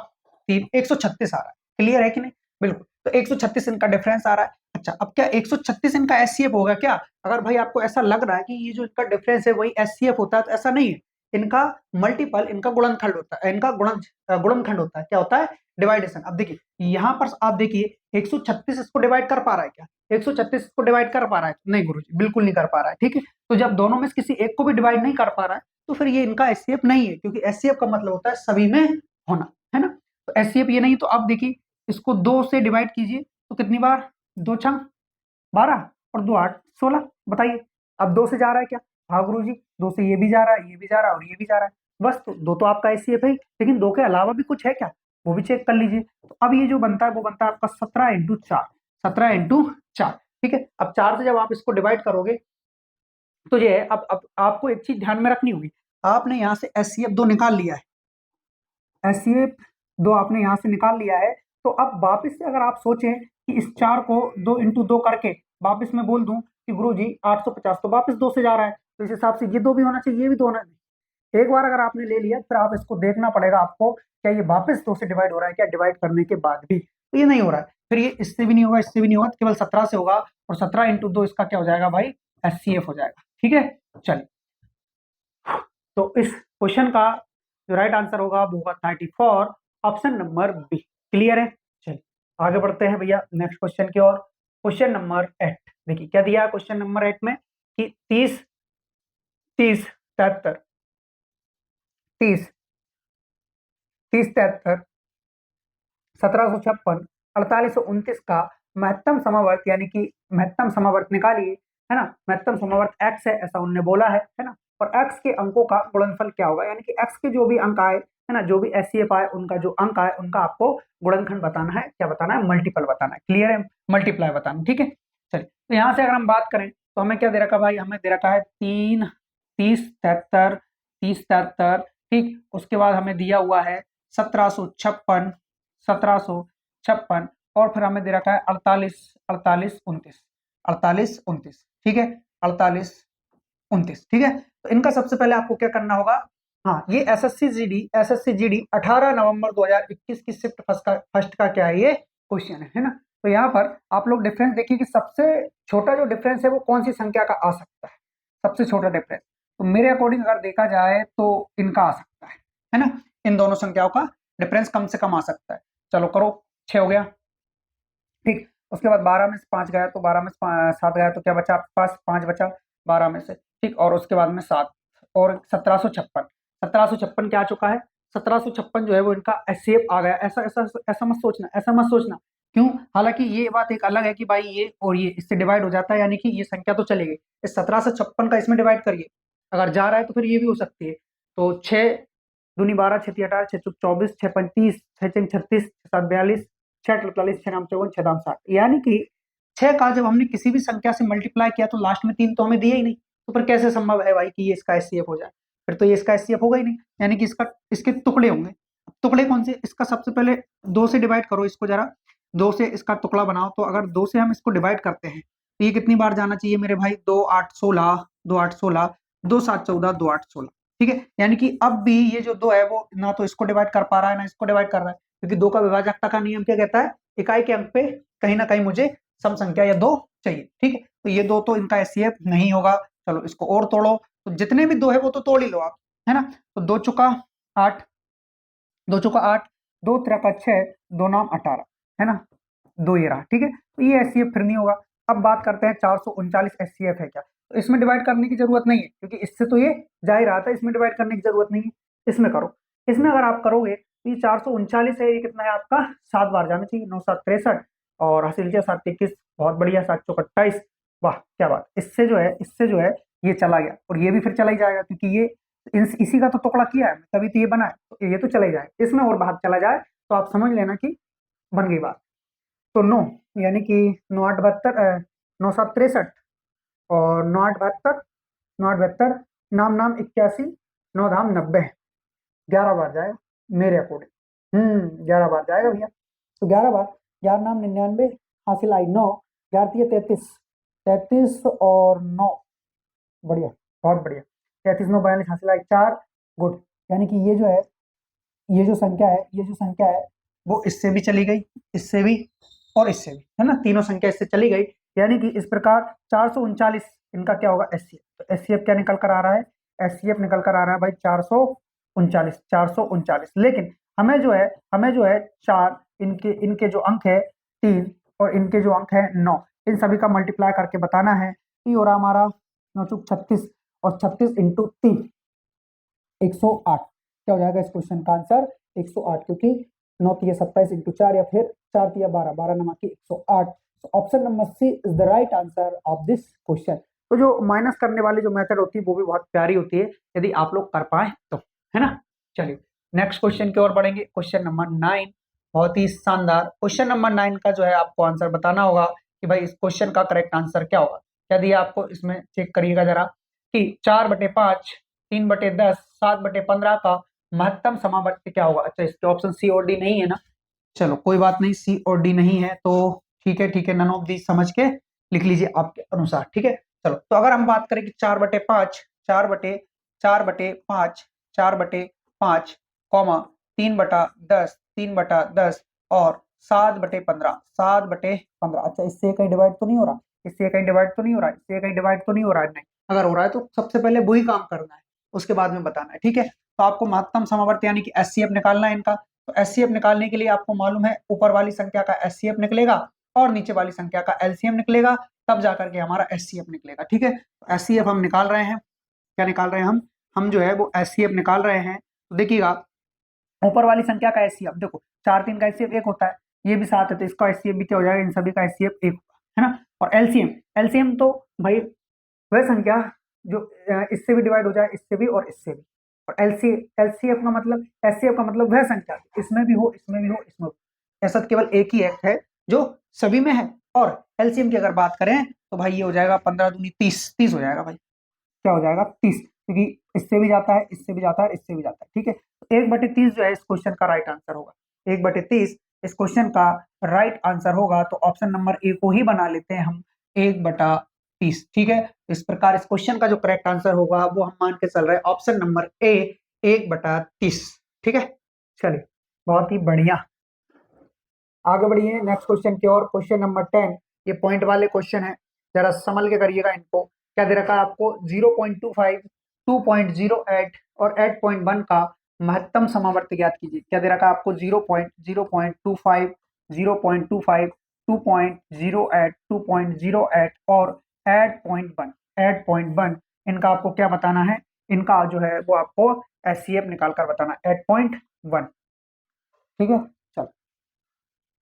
3, 136 आ रहा है। क्लियर है कि नहीं, बिल्कुल, तो 136 इनका डिफरेंस आ रहा है। अच्छा, अब क्या 136 इनका एचसीएफ होगा क्या, अगर भाई आपको ऐसा लग रहा है कि ये जो इनका डिफरेंस है वही एचसीएफ होता है, तो ऐसा नहीं है, इनका मल्टीपल, इनका गुणनखंड होता है, इनका गुणनखंड होता है, क्या होता है, डिवाइडेशन। अब देखिए यहाँ पर आप देखिए 136 इसको डिवाइड कर पा रहा है क्या, 136 को डिवाइड कर पा रहा है, नहीं गुरुजी बिल्कुल नहीं कर पा रहा है। ठीक है, तो जब दोनों में से किसी एक को भी डिवाइड नहीं कर पा रहा है तो फिर ये इनका एचसीएफ नहीं है, क्योंकि एचसीएफ का मतलब होता है सभी में होना, है ना। तो एचसीएफ ये नहीं, तो अब देखिए इसको 2 से डिवाइड कीजिए, तो कितनी बार, 2 छंग 12 और 2 8 16। बताइए अब 2 से जा रहा है क्या, हाँ गुरु जी 2 से ये भी जा रहा है, ये भी जा रहा है और ये भी जा रहा है, बस तो 2 तो आपका एचसीएफ है, लेकिन 2 के अलावा भी कुछ है क्या, वो भी चेक कर लीजिए। तो अब ये जो बनता है वो बनता है आपका 17 इंटू 4, 17 इंटू 4। ठीक है, अब 4 से जब आप इसको डिवाइड करोगे तो ये है, अब आपको एक चीज ध्यान में रखनी होगी, आपने यहाँ से एचसीएफ 2 निकाल लिया है, एचसीएफ 2 आपने यहाँ से निकाल लिया है, तो अब वापस से अगर आप सोचें कि इस 4 को 2 इंटू 2 करके वापस मैं बोल दूं कि गुरु जी 850, तो वापस 2 से जा रहा है, तो इस हिसाब से ये 2 भी होना चाहिए, ये भी 2 होना चाहिए। एक बार अगर आपने ले लिया फिर आप इसको देखना पड़ेगा आपको, क्या ये वापस 2 से डिवाइड हो रहा है क्या, डिवाइड करने के बाद भी, तो ये नहीं हो रहा है, फिर ये इससे भी नहीं होगा, इससे भी नहीं होगा, केवल 17 से होगा, और 17 इंटू 2 इसका क्या हो जाएगा भाई, एचसीएफ हो जाएगा। ठीक है, चलिए, तो इस क्वेश्चन का जो राइट आंसर होगा वो होगा 34, ऑप्शन नंबर बी। क्लियर है, चलिए आगे बढ़ते हैं भैया नेक्स्ट क्वेश्चन की ओर। क्वेश्चन नंबर 8, देखिए क्या दिया है क्वेश्चन नंबर 8 में कि 30 30 73 30 30 73 1756 4829 का महत्तम समावर्त, यानी कि महत्तम समावर्त निकालिए, है ना। महत्तम समावर्त एक्स है ऐसा उनने बोला है ना, और एक्स के अंकों का गुणनफल क्या होगा, यानी कि एक्स के जो भी अंक आए, है ना, जो भी एचसीएफ आए उनका जो अंक आए उनका आपको गुणनखंड बताना है, क्या बताना है, मल्टीपल बताना है। क्लियर है, मल्टीप्लाई बताना। ठीक है, चलिए, तो यहाँ से अगर हम बात करें तो हमें क्या दे रखा भाई, हमें दे रखा है 3 30 73 30 73। ठीक, उसके बाद हमें दिया हुआ है 1756, 1756, और फिर हमें दे रखा है 48 48 29, 48 29। ठीक है, 48 29। ठीक है, तो इनका सबसे पहले आपको क्या करना होगा, हाँ ये एसएससी जीडी 18 नवंबर 2021 की शिफ्ट फर्स्ट का क्या है ये क्वेश्चन है ना। तो यहाँ पर आप लोग डिफरेंस देखिए कि सबसे छोटा जो डिफरेंस है वो कौन सी संख्या का आ सकता है, सबसे छोटा डिफरेंस, तो मेरे अकॉर्डिंग अगर देखा जाए तो इनका आ सकता है ना, इन दोनों संख्याओं का डिफरेंस कम से कम आ सकता है। चलो करो, 6 हो गया। ठीक, उसके बाद 12 में से 5 गया, तो 12 में से 7 गया, तो क्या बचा आपके पास, 5 बचा 12 में से। ठीक, और उसके बाद में 7, और 1756 क्या आ चुका है, 1756 जो है वो इनका एचसीएफ आ गया। ऐसा ऐसा ऐसा मत सोचना, ऐसा मत सोचना। क्यों? हालांकि ये बात एक अलग है कि भाई ये और ये इससे डिवाइड हो जाता है, यानी कि ये संख्या तो चलेगी, इस 1756 का इसमें डिवाइड करिए, अगर जा रहा है तो फिर ये भी हो सकती है। तो 6 दूनी 12, 6 3 18, 6 चौक 24, 6 35, 6 6 36, 6 7 42, 6 48, 6 9 54, 6 दाम 60, यानी कि 6 का जब हमने किसी भी संख्या से मल्टीप्लाई किया तो लास्ट में 3 तो हमें दिए ही नहीं, तो फिर कैसे संभव है भाई कि ये इसका एचसीएफ हो जाए? फिर तो ये इसका एचसीएफ होगा ही नहीं, यानी कि इसका इसके टुकड़े होंगे। टुकड़े कौन से? इसका सबसे पहले 2 से डिवाइड करो इसको जरा, 2 से इसका टुकड़ा बनाओ। तो अगर 2 से हम इसको डिवाइड करते हैं तो ये कितनी बार जाना चाहिए मेरे भाई? 2 8 16, 2 8 16, 2 7 14, 2 8 16। ठीक है, यानी कि अब भी ये जो 2 है वो ना तो इसको डिवाइड कर पा रहा है ना इसको डिवाइड कर रहा है, क्योंकि 2 का विभाजकता का नियम क्या कहता है? इकाई के अंक पे कहीं ना कहीं मुझे सम संख्या या 2 चाहिए। ठीक है, तो ये 2 तो इनका एचसीएफ नहीं होगा। चलो इसको और तोड़ो, तो जितने भी 2 है वो तो तोड़ ही लो आप, है ना। तो 2 चौका 8, 2 चौका 8, 2 त्रिका 6, 2 नाम 18, है ना, 2 ये रहा। ठीक है, तो ये एचसीएफ फिर नहीं होगा। अब बात करते हैं 439 एचसीएफ है क्या? तो इसमें डिवाइड करने की जरूरत नहीं है, क्योंकि इससे तो ये जा ही रहा था, इसमें डिवाइड करने की जरूरत नहीं है। इसमें करो, इसमें अगर आप करोगे तो ये 439 है, ये कितना है आपका? 7 बार जाना चाहिए, 9 7 63, और हासिल किया 7 21, बहुत बढ़िया, 7 चौक 28, वाह क्या बात। इससे जो है ये चला गया, और ये भी फिर चला ही जाएगा, क्योंकि ये इसी का तो टुकड़ा किया है तभी तो ये बना है, तो ये तो चला ही जाए। इसमें और भाग चला जाए तो आप समझ लेना कि बन गई बात। तो 9, यानी कि 9 8 72, 9 7 63, और 9 8 72, 9 8 72, नाम नाम 81, 9 धाम 90, 11 बार जाएगा मेरे अकॉर्डिंग। 11 बार जाएगा भैया। तो 11 बार, 11 नाम 99, हासिल आई 9, 11 तिया 33, 33 और 9, बढ़िया, बहुत बढ़िया, 33 9 42, हासिल आई 4, गुड। यानी कि ये जो है, ये जो संख्या है वो इससे भी चली गई, इससे भी और इससे भी, है ना, तीनों संख्या इससे चली गई। यानी कि इस प्रकार 439 इनका क्या होगा? एचसीएफ। तो एचसीएफ क्या निकल कर आ रहा है? एचसीएफ निकल कर आ रहा है भाई 439, 439। लेकिन हमें जो है 4, इनके इनके जो अंक है 3, और इनके जो अंक है 9, इन सभी का मल्टीप्लाई करके बताना है। ये हो रहा हमारा 9 चौक 36, और 36 इंटू 3, 108। क्या हो जाएगा इस क्वेश्चन का आंसर? 108, क्योंकि 9 तिया 27 इंटू 4, या फिर 4 तिया 12, 12 नमक की 108। Option number C is the right answer of this question. तो जो माइनस करने वाली जो मेथड होती है वो भी बहुत प्यारी होती है, यदि आप लोग कर पाए तो, है ना। चलिए नेक्स्ट क्वेश्चन की ओर बढ़ेंगे। क्वेश्चन नंबर 9, बहुत ही शानदार क्वेश्चन नंबर 9 का जो है आपको आंसर बताना होगा कि भाई इस क्वेश्चन का करेक्ट आंसर क्या होगा। क्या दिया आपको इसमें, चेक करिएगा जरा, कि 4/5, 3/10, 7/15 का महत्तम समावर्ती क्या होगा। अच्छा, इसके ऑप्शन सी और डी नहीं है ना, चलो कोई बात नहीं, सी और डी नहीं है तो ठीक है, ठीक है, नन ऑफ दी समझ के लिख लीजिए आपके अनुसार। ठीक है, चलो तो अगर हम बात करें कि 4/5, 4/5, 4/5, कॉमा 3/10, 3/10, और 7/15, 7/15। अच्छा, इससे कहीं डिवाइड तो नहीं हो रहा, इससे कहीं डिवाइड तो नहीं हो रहा, इससे कहीं डिवाइड तो नहीं हो रहा है, नहीं। अगर हो रहा है तो सबसे पहले वही काम करना है, उसके बाद में बताना है। ठीक है, तो आपको महत्तम समावर्त यानी कि एचसीएफ निकालना है इनका। तो एचसीएफ निकालने के लिए आपको मालूम है ऊपर वाली संख्या का एचसीएफ निकलेगा और नीचे वाली संख्या का एलसीएम निकलेगा, तब जाकर के हमारा एचसीएफ निकलेगा। ठीक है, तो एचसीएफ हम निकाल रहे हैं। क्या निकाल रहे हैं हम जो है वो एचसीएफ निकाल रहे हैं। तो देखिएगा ऊपर वाली संख्या का एचसीएफ, देखो 4 3 का एचसीएफ 1 होता है, ये भी 7 है तो इसका एचसीएफ भी क्या हो जाएगा? इन सभी का एचसीएफ 1 होगा, है ना। और एलसीएम, एलसीएम तो भाई वह संख्या जो इससे भी डिवाइड हो जाए, इससे भी और इससे भी। और एलसीएफ का मतलब, एचसीएफ का मतलब वह संख्या इसमें भी हो, इसमें भी हो, इसमें हो। ऐसा केवल एक ही एक्ट है जो सभी में है। और एलसीएम की अगर बात करें तो भाई ये हो जाएगा 15 दूनी 30, 30 हो जाएगा भाई। क्या हो जाएगा? 30, क्योंकि इससे भी जाता है, इससे भी जाता है, इससे भी जाता है। ठीक है, तो 1/30 जो है इस क्वेश्चन का राइट आंसर होगा। 1/30 इस क्वेश्चन का राइट आंसर होगा। तो ऑप्शन नंबर ए को ही बना लेते हैं हम 1/30। ठीक है, इस प्रकार इस क्वेश्चन का जो करेक्ट आंसर होगा वो हम मान के चल रहे हैं ऑप्शन नंबर ए, 1/30। ठीक है, चलिए बहुत ही बढ़िया, आगे बढ़िए नेक्स्ट क्वेश्चन की ओर। क्वेश्चन नंबर 10, ये पॉइंट वाले क्वेश्चन है, जरा संभल के करिएगा इनको। क्या दे रखा है आपको? 0.25, 2.08 और 8.1 का महत्तम समावर्त ज्ञात कीजिए। क्या दे रखा है आपको? 0.25, 0.25, 2.08, 2.08 और 8.1, 8.1, इनका आपको क्या बताना है? इनका जो है वो आपको एचसीएफ निकाल कर बताना 8.1। ठीक है, चलो,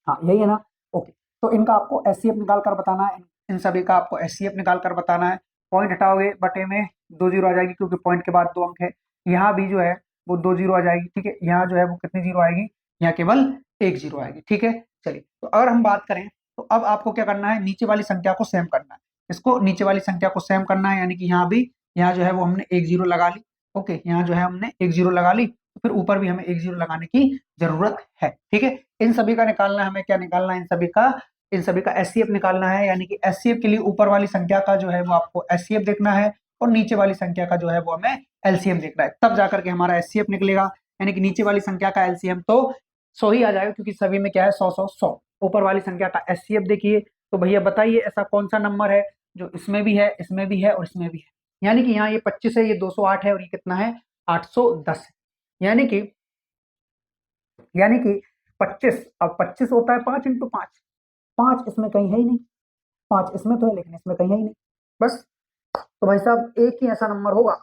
हाँ यही है ना, ओके। तो इनका आपको एचसीएफ निकाल कर बताना है, इन सभी का आपको एचसीएफ निकाल कर बताना है। पॉइंट हटाओगे बटे में 2 जीरो आ जाएगी, क्योंकि पॉइंट के बाद 2 अंक है। यहाँ भी जो है वो 2 जीरो आ जाएगी, ठीक है। यहाँ जो है वो कितनी जीरो आएगी, यहाँ केवल 1 जीरो आएगी, ठीक है। चलिए, तो अगर हम बात करें तो अब आपको क्या करना है, नीचे वाली संख्या को सेम करना है, इसको नीचे वाली संख्या को सेम करना है, यानी कि यहाँ भी, यहाँ जो है वो हमने 1 जीरो लगा ली, ओके, यहाँ जो है हमने 1 जीरो लगा ली, तो फिर ऊपर भी हमें 1 जीरो लगाने की जरूरत है, ठीक है। इन सभी का निकालना है, हमें क्या निकालना है, इन सभी का एचसीएफ निकालना है, यानी कि एचसीएफ के लिए ऊपर वाली संख्या का जो है वो आपको एचसीएफ देखना है, और नीचे वाली संख्या का जो है वो हमें एलसीएम देखना है, तब जाकर के हमारा एचसीएफ निकलेगा। यानी कि नीचे वाली संख्या का एलसीएम तो 100 ही आ जाएगा, क्योंकि सभी में क्या है 100 100 100। ऊपर वाली संख्या का एचसीएफ देखिए, तो भैया बताइए ऐसा कौन सा नंबर है जो इसमें भी है, इसमें भी है और इसमें भी है। यानी कि यहाँ ये 25 है, ये 208 है, और ये कितना है 810 है। यानी कि 25, अब 25 होता है 5 इंटू 5, 5 इसमें कहीं है ही नहीं, 5 इसमें तो है लेकिन इसमें कहीं है ही नहीं, बस। तो भाई साहब एक ही ऐसा नंबर होगा,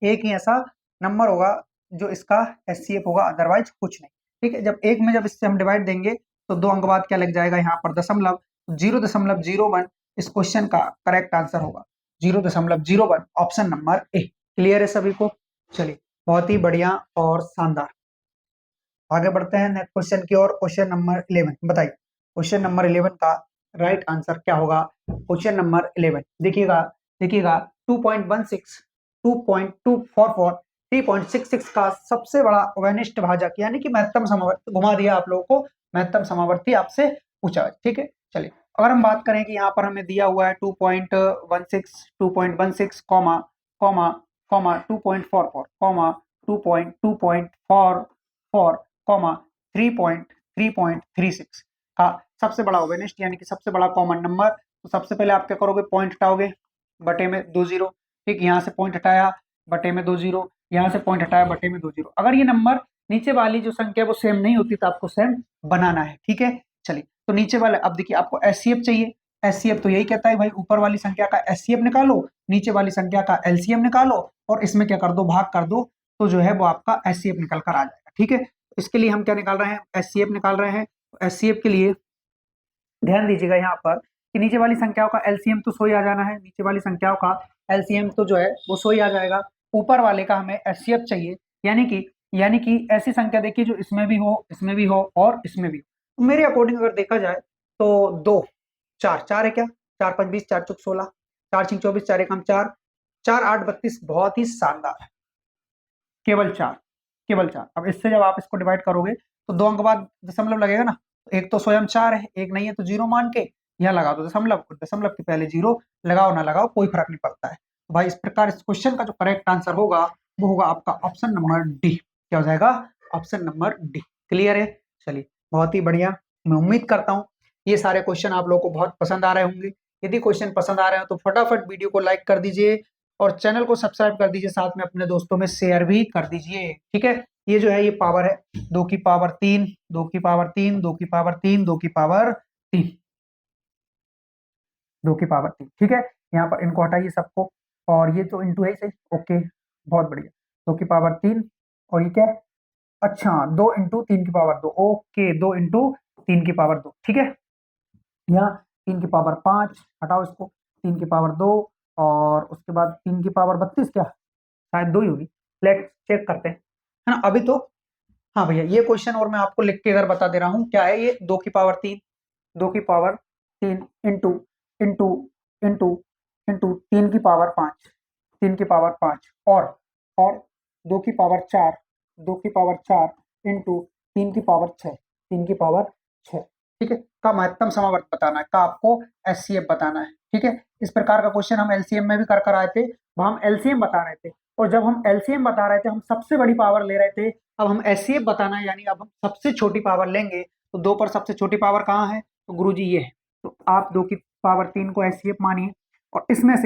एक ही ऐसा नंबर होगा जो इसका एचसीएफ होगा, अदरवाइज कुछ नहीं, ठीक है। जब इससे हम डिवाइड देंगे तो 2 अंक बाद क्या लग जाएगा यहाँ पर दशमलव, 0.01 इस क्वेश्चन का करेक्ट आंसर होगा, 0.01, ऑप्शन नंबर ए। क्लियर है सभी को? चलिए, बहुत ही बढ़िया और शानदार। आगे बढ़ते हैं नेक्स्ट क्वेश्चन की ओर। क्वेश्चन नंबर 11 बताइए, क्वेश्चन नंबर 11 का राइट आंसर क्या होगा। क्वेश्चन नंबर 11 देखिएगा, देखिएगा 2.16, 2.244, 3.66 का सबसे बड़ा वैनिष्ट भाजक यानी कि महत्तम समावर्ती, घुमा दिया आप लोगों को, महत्तम समावर्ती आपसे पूछा है, ठीक है। चलिए, अगर हम बात करें कि यहाँ पर हमें दिया हुआ है 2.16, comma comma comma 2.44, comma 2.2.44, comma 3.36 का सबसे बड़ा ओवेनिस्ट यानी कि सबसे बड़ा कॉमन नंबर। तो सबसे पहले आप क्या करोगे, पॉइंट हटाओगे, बटे में 2 जीरो, ठीक, यहाँ से पॉइंट हटाया, बटे में 2 जीरो, यहाँ से पॉइंट हटाया, बटे में 2 जीरो। अगर ये नंबर नीचे वाली जो संख्या वो सेम नहीं होती तो आपको सेम बनाना है, ठीक है। चलिए, तो नीचे वाले, अब देखिए आपको एचसीएफ चाहिए, एचसीएफ तो यही कहता है भाई ऊपर वाली संख्या का एचसीएफ निकालो, नीचे वाली संख्या का एलसीएम निकालो, और इसमें क्या कर दो, भाग कर दो, तो जो है वो आपका एचसीएफ निकल कर आ जाएगा, ठीक है। इसके लिए हम क्या निकाल रहे हैं, एचसीएफ निकाल रहे हैं। एचसीएफ के लिए ध्यान दीजिएगा यहाँ पर कि नीचे वाली संख्याओं का एलसीएम तो 100 ही आ जाना है, नीचे वाली संख्याओं का एलसीएम तो जो है वो 100 ही आ जाएगा। ऊपर वाले का हमें एचसीएफ चाहिए, यानी कि ऐसी संख्या देखिए जो इसमें भी हो, इसमें भी हो और इसमें भी हो। तो मेरे अकॉर्डिंग अगर देखा जाए तो 2 4 4 है क्या, 4 5 20, 4 चौक 16, 4 6 24, 4 1 4, 4 8 32, बहुत ही शानदार। केवल 4, केवल 4। अब इससे जब आप इसको डिवाइड करोगे तो 2 अंक बाद दशमलव लगेगा ना, तो एक तो स्वयं 4 है, एक नहीं है तो 0 मान के यहाँ लगा दो दशमलव, दशमलव के पहले 0 लगाओ ना लगाओ कोई फर्क नहीं पड़ता है। तो भाई इस प्रकार इस क्वेश्चन का जो करेक्ट आंसर होगा वो होगा आपका ऑप्शन नंबर डी। क्या हो जाएगा, ऑप्शन नंबर डी। क्लियर है? चलिए, बहुत ही बढ़िया। मैं उम्मीद करता हूँ ये सारे क्वेश्चन आप लोगों को बहुत पसंद आ रहे होंगे। यदि क्वेश्चन पसंद आ रहे हो तो फटाफट वीडियो को लाइक कर दीजिए और चैनल को सब्सक्राइब कर दीजिए, साथ में अपने दोस्तों में शेयर भी कर दीजिए, ठीक है। ये जो है ये पावर है 2 की पावर 3, 2 की पावर 3, 2 की पावर 3, 2 की पावर 3, 2 की पावर 3, ठीक है। यहाँ पर इनको हटाइए सबको, और ये तो इंटू है सही, ओके, बहुत बढ़िया। 2 की पावर 3, और ये क्या है, अच्छा 2 इंटू 3 की पावर 2, ओके, 2 इंटू 3 की पावर 2, ठीक है। यहाँ 3 की पावर 5, हटाओ इसको, 3 की पावर 2, और उसके बाद 3 की पावर 32, क्या शायद 2 ही होगी, लेट चेक करते हैं, है ना अभी तो। हाँ भैया, ये क्वेश्चन और मैं आपको लिख के अगर बता दे रहा हूँ, क्या है ये, 2 की पावर 3, 2 की power 3 into into into into 3 की पावर 5, 3 की पावर 5, और 2 की पावर 4, 2 की पावर 4 इंटू 3 की पावर 6, 3 की पावर 6, ठीक है। का महत्तम समावर्त बताना है, का आपको एचसीएफ बताना है, ठीक है। इस प्रकार का क्वेश्चन हम एलसीएम में भी कर आए थे, वहां हम एलसीएम बता रहे थे, और जब हम एलसीएम बता रहे थे हम सबसे बड़ी पावर ले रहे थे। अब हम एचसीएफ बताना है, यानी अब हम सबसे छोटी पावर लेंगे। तो 2 पर सबसे छोटी पावर कहाँ है, तो गुरुजी ये है। तो आप 2 की पावर 3 को एचसीएफ मानिए, और इसमें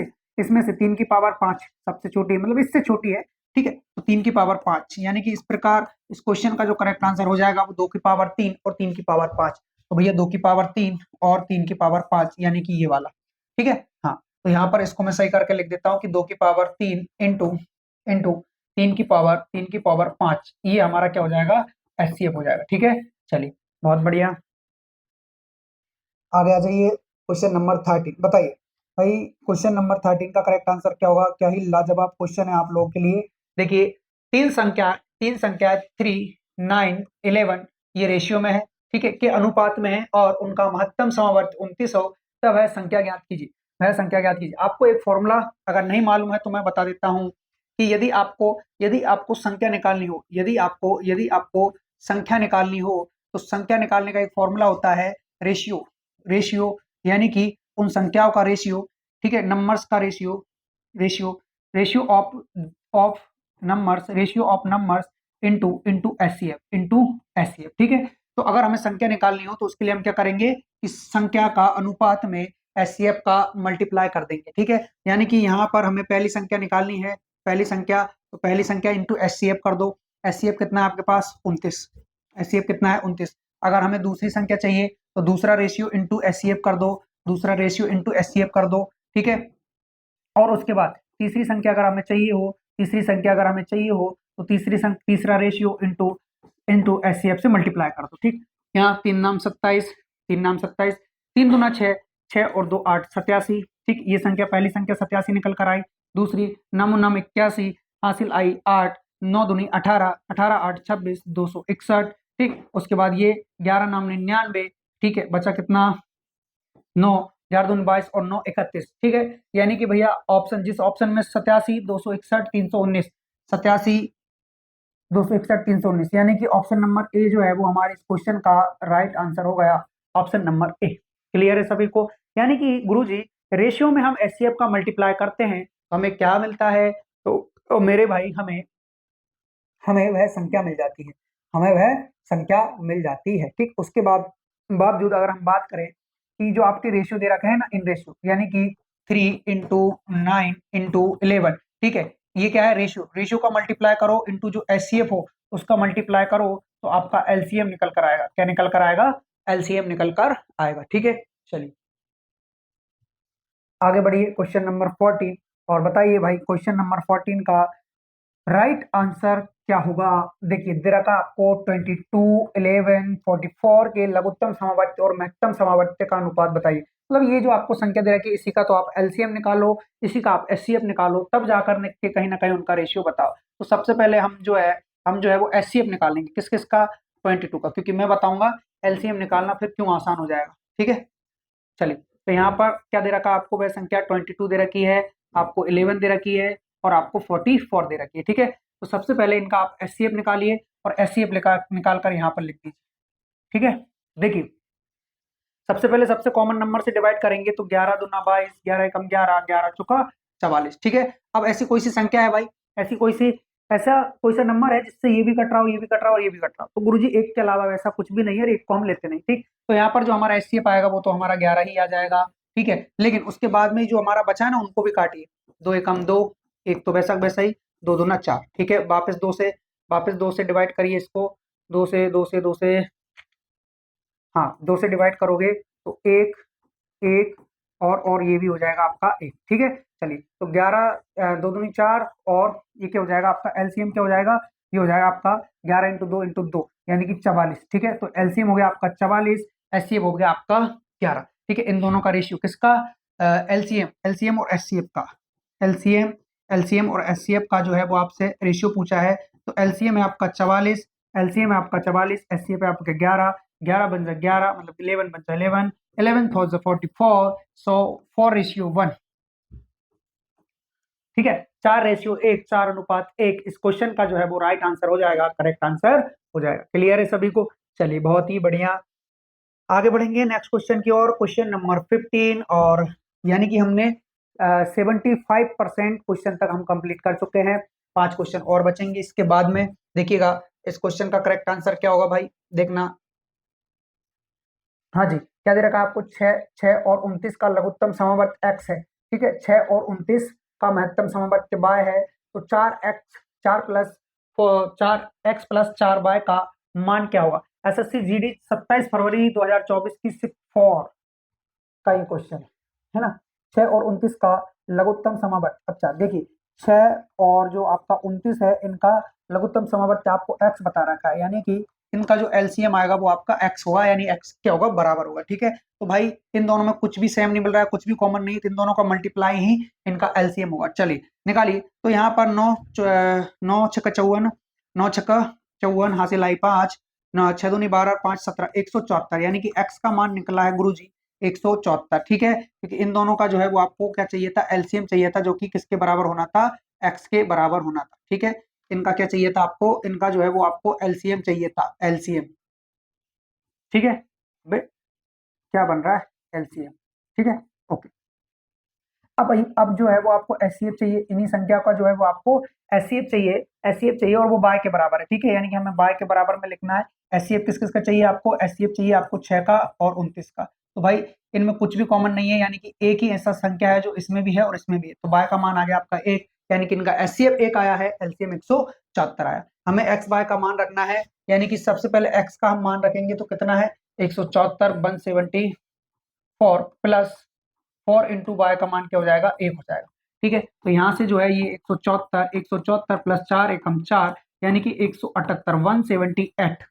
से 3 की पावर 5 सबसे छोटी है, मतलब इससे छोटी है, ठीक है। तो 3 की पावर 5, यानी कि इस प्रकार इस क्वेश्चन का जो करेक्ट आंसर हो जाएगा वो 2 की पावर 3 और 3 की पावर 5। तो भैया 2 की पावर 3 और 3 की पावर 5, यानी कि ये वाला, ठीक है। हाँ, तो यहाँ पर इसको मैं सही करके लिख देता हूँ कि 2 की पावर 3 इंटू इंटू 3 की पावर 5, ये हमारा क्या हो जाएगा, एचसीएफ हो जाएगा। ठीक है, चलिए बहुत बढ़िया। आगे आ जाइए, क्वेश्चन नंबर 13 बताइए भाई। क्वेश्चन नंबर 13 का करेक्ट आंसर क्या होगा? क्या ही लाजवाब क्वेश्चन है आप लोगों के लिए। देखिए, तीन संख्या 3, 9, 11 ये रेशियो में है, ठीक है, के अनुपात में है, और उनका महत्तम समावर्त 29 हो, तब वह संख्या ज्ञात कीजिए। वह संख्या ज्ञात कीजिए। आपको एक फॉर्मूला अगर नहीं मालूम है तो मैं बता देता हूँ कि यदि आपको संख्या निकालनी हो, यदि आपको संख्या निकालनी हो, तो संख्या निकालने का एक फॉर्मूला होता है रेशियो। रेशियो यानी कि उन संख्याओं का रेशियो, ठीक है, नंबर्स का ratio, ratio ratio of numbers into into HCF, ठीक है। तो अगर हमें संख्या निकालनी हो तो उसके लिए हम क्या करेंगे, इस संख्या का अनुपात में एचसीएफ का मल्टीप्लाई कर देंगे, ठीक है। यानी कि यहाँ पर हमें पहली संख्या निकालनी है, पहली संख्या इंटू एचसीएफ कर दो। एचसीएफ कितना है आपके पास, 29। एचसीएफ कितना है, 29। अगर हमें दूसरी संख्या चाहिए तो दूसरा रेशियो इंटू एचसीएफ कर दो, दूसरा रेशियो इंटू एचसीएफ कर दो, ठीक है। और उसके बाद तीसरी संख्या अगर हमें चाहिए हो, तो तीसरा रेशियो इंटू इंटू एचसीएफ से मल्टीप्लाई कर दो, ठीक। यहाँ 3 नाम 27, 3 नाम 27, 3 दूना 6, 6 और 2 8, 87, ठीक। ये संख्या, पहली संख्या 87 निकल कर आई। दूसरी नम 81 हासिल आई 8, 9 दूनी 18, 18 8 26, 261, ठीक। उसके बाद ये 11 नाम 99, ठीक है, बचा कितना, 9, 11 दूनी 22 और 9 31, ठीक है। यानी कि भैया ऑप्शन, जिस ऑप्शन में 87 261 319, 87 261 319, यानी कि ऑप्शन नंबर ए जो है वो हमारे इस क्वेश्चन का राइट आंसर हो गया, ऑप्शन नंबर ए। क्लियर है सभी को? यानी कि गुरुजी, रेशियो में हम एचसीएफ का मल्टीप्लाई करते हैं तो हमें क्या मिलता है, तो मेरे भाई हमें हमें वह संख्या मिल जाती है, हमें वह संख्या मिल जाती है, ठीक। उसके बाद बावजूद अगर हम बात करें कि जो आपके रेशियो दे रखा है ना, इन रेशियो, यानी कि 3 × 9 × 11, ठीक है, ये क्या है, रेशियो का मल्टीप्लाई करो इंटू जो एचसीएफ हो उसका मल्टीप्लाई करो, तो आपका एलसीएम निकल कर आएगा। क्या निकल कर आएगा? एलसीएम निकल कर आएगा, ठीक है। चलिए आगे बढ़िए, क्वेश्चन नंबर 14, और बताइए भाई क्वेश्चन नंबर 14 का राइट आंसर क्या होगा। देखिए, दे रखा आपको 22, 11, 44 के लघुत्तम समावर्त और महत्तम समावर्त का अनुपात बताइए। मतलब ये जो आपको संख्या दे रखी है, इसी का तो आप एलसीएम निकालो, इसी का आप एचसीएफ निकालो, तब जाकर के कहीं ना कहीं उनका रेशियो बताओ। तो सबसे पहले हम जो है वो एचसीएफ निकालेंगे, किस किस का, 22 का, क्योंकि मैं बताऊंगा एलसीएम निकालना फिर क्यों आसान हो जाएगा, ठीक है। चलिए, तो यहाँ पर क्या दे रखा है आपको, वह संख्या 22 दे रखी है, आपको 11 दे रखी है, और आपको 44 दे रखी है, ठीक है। तो सबसे पहले इनका आप एचसीएफ निकालिए, और एचसीएफ निकाल कर यहाँ पर लिख दीजिए, ठीक है। देखिए, सबसे पहले सबसे कॉमन नंबर से डिवाइड करेंगे, तो 11 दूना 22, 11 एकम 11, 11 चौका 44, ठीक है। अब ऐसी कोई सी संख्या है भाई, ऐसा कोई सा नंबर है जिससे ये भी कट रहा हो, ये भी कट रहा हो और ये भी कट रहा हो, तो गुरुजी एक के अलावा वैसा कुछ भी नहीं है, और एक को हम लेते नहीं, ठीक। तो यहाँ पर जो हमारा एचसीएफ आएगा वो तो हमारा 11 ही आ जाएगा, ठीक है। लेकिन उसके बाद में जो हमारा बचा है ना, उनको भी काटिए। 2 एकम 2, एक तो वैसा वैसा ही, 2 दूना 4, ठीक है। वापस 2 से डिवाइड करिए इसको, 2 से हाँ, 2 से डिवाइड करोगे तो एक, एक, और ये भी हो जाएगा आपका एक, ठीक है। चलिए, तो 11, 2 दूनी 4, और ये क्या हो जाएगा आपका एलसीएम, क्या हो जाएगा, ये हो जाएगा आपका 11 × 2 × 2 यानी कि 44, ठीक है। तो एलसीएम हो गया आपका 44, एचसीएफ हो गया आपका 11, ठीक है। इन दोनों का रेशियो किसका, एलसीएम एलसीएम और एचसीएफ का, एलसीएम एलसीएम और एचसीएफ का जो है वो आपसे रेशियो पूछा है। तो एलसीएम है आपका 44, एचसीएफ है आपका 11, 11 बन जाए 11, मतलब 11 बन जाए 11, 11 4 44, सो 4:1, ठीक है। 4:1, 4:1, इस क्वेश्चन का जो है वो राइट आंसर हो जाएगा, करेक्ट आंसर हो जाएगा। क्लियर है सभी को? चलिए बहुत ही बढ़िया, आगे बढ़ेंगे नेक्स्ट क्वेश्चन की ओर, क्वेश्चन नंबर 15, और यानी कि हमने 75% क्वेश्चन तक हम कंप्लीट कर चुके हैं। 5 क्वेश्चन और बचेंगे इसके बाद में। देखिएगा इस क्वेश्चन का करेक्ट आंसर क्या होगा भाई, देखना। हाँ जी, क्या दे रखा है आपको, 6 और 29 का लघुत्तम समवर्त x है, ठीक है। 6 और 29 का महत्तम समवर्त y है, तो 4x+4y का मान क्या होगा। एसएससी जीडी 27 फरवरी 2024 की सिर्फ 4 का ये क्वेश्चन है ना। 6 और 29 का लघुत्तम समवर्त। अच्छा देखिए, 6 और जो आपका 29 है, इनका लघुत्तम समावर्त आपको x बता रखा है, यानी कि इनका जो एलसीएम आएगा वो आपका x होगा, यानी x क्या होगा, बराबर होगा। ठीक है, तो भाई इन दोनों में कुछ भी सेम नहीं मिल रहा है, कुछ भी कॉमन नहीं है, तो इन दोनों का मल्टीप्लाई ही इनका एलसीएम होगा। चलिए निकालिए। तो यहाँ पर 9 छक्का 54, 9 छक्का 54 हासिल आई 5, 6 दूनी 12, 5 17, 174, यानी कि x का मान निकला है गुरुजी 174। ठीक है, क्योंकि इन दोनों का जो है वो आपको क्या चाहिए था, एलसीएम चाहिए था, जो कि किसके बराबर होना था, x के बराबर होना था। ठीक है, इनका क्या चाहिए था आपको, इनका जो है वो आपको एलसीएम चाहिए था, एलसीएम। ठीक है, क्या बन रहा है, एलसीएम। ठीक है, ओके। अब जो है वो आपको एचसीएफ चाहिए, इन्हीं संख्या का जो है वो आपको एचसीएफ चाहिए, एचसीएफ चाहिए, और वो बाय के बराबर है। ठीक है, यानी कि हमें बाय के बराबर में लिखना है। एचसीएफ किस किस का चाहिए आपको, एचसीएफ चाहिए आपको 6 का और 29 का। तो भाई इनमें कुछ भी कॉमन नहीं है, यानी कि एक ही ऐसा संख्या है जो इसमें भी है और इसमें भी है, तो बाय का मान आ गया आपका 1, यानी कि इनका एचसीएफ 1 आया है, एलसीएम 174 आया। हमें एक्स बाय का मान रखना है, यानी कि सबसे पहले एक्स का हम मान रखेंगे, तो कितना है 174 174 प्लस 4 इंटू वाई का मान क्या हो जाएगा, 1 हो जाएगा। ठीक है, तो यहाँ से जो है ये 174 प्लस 4 एकम 4, यानी कि 178, 178।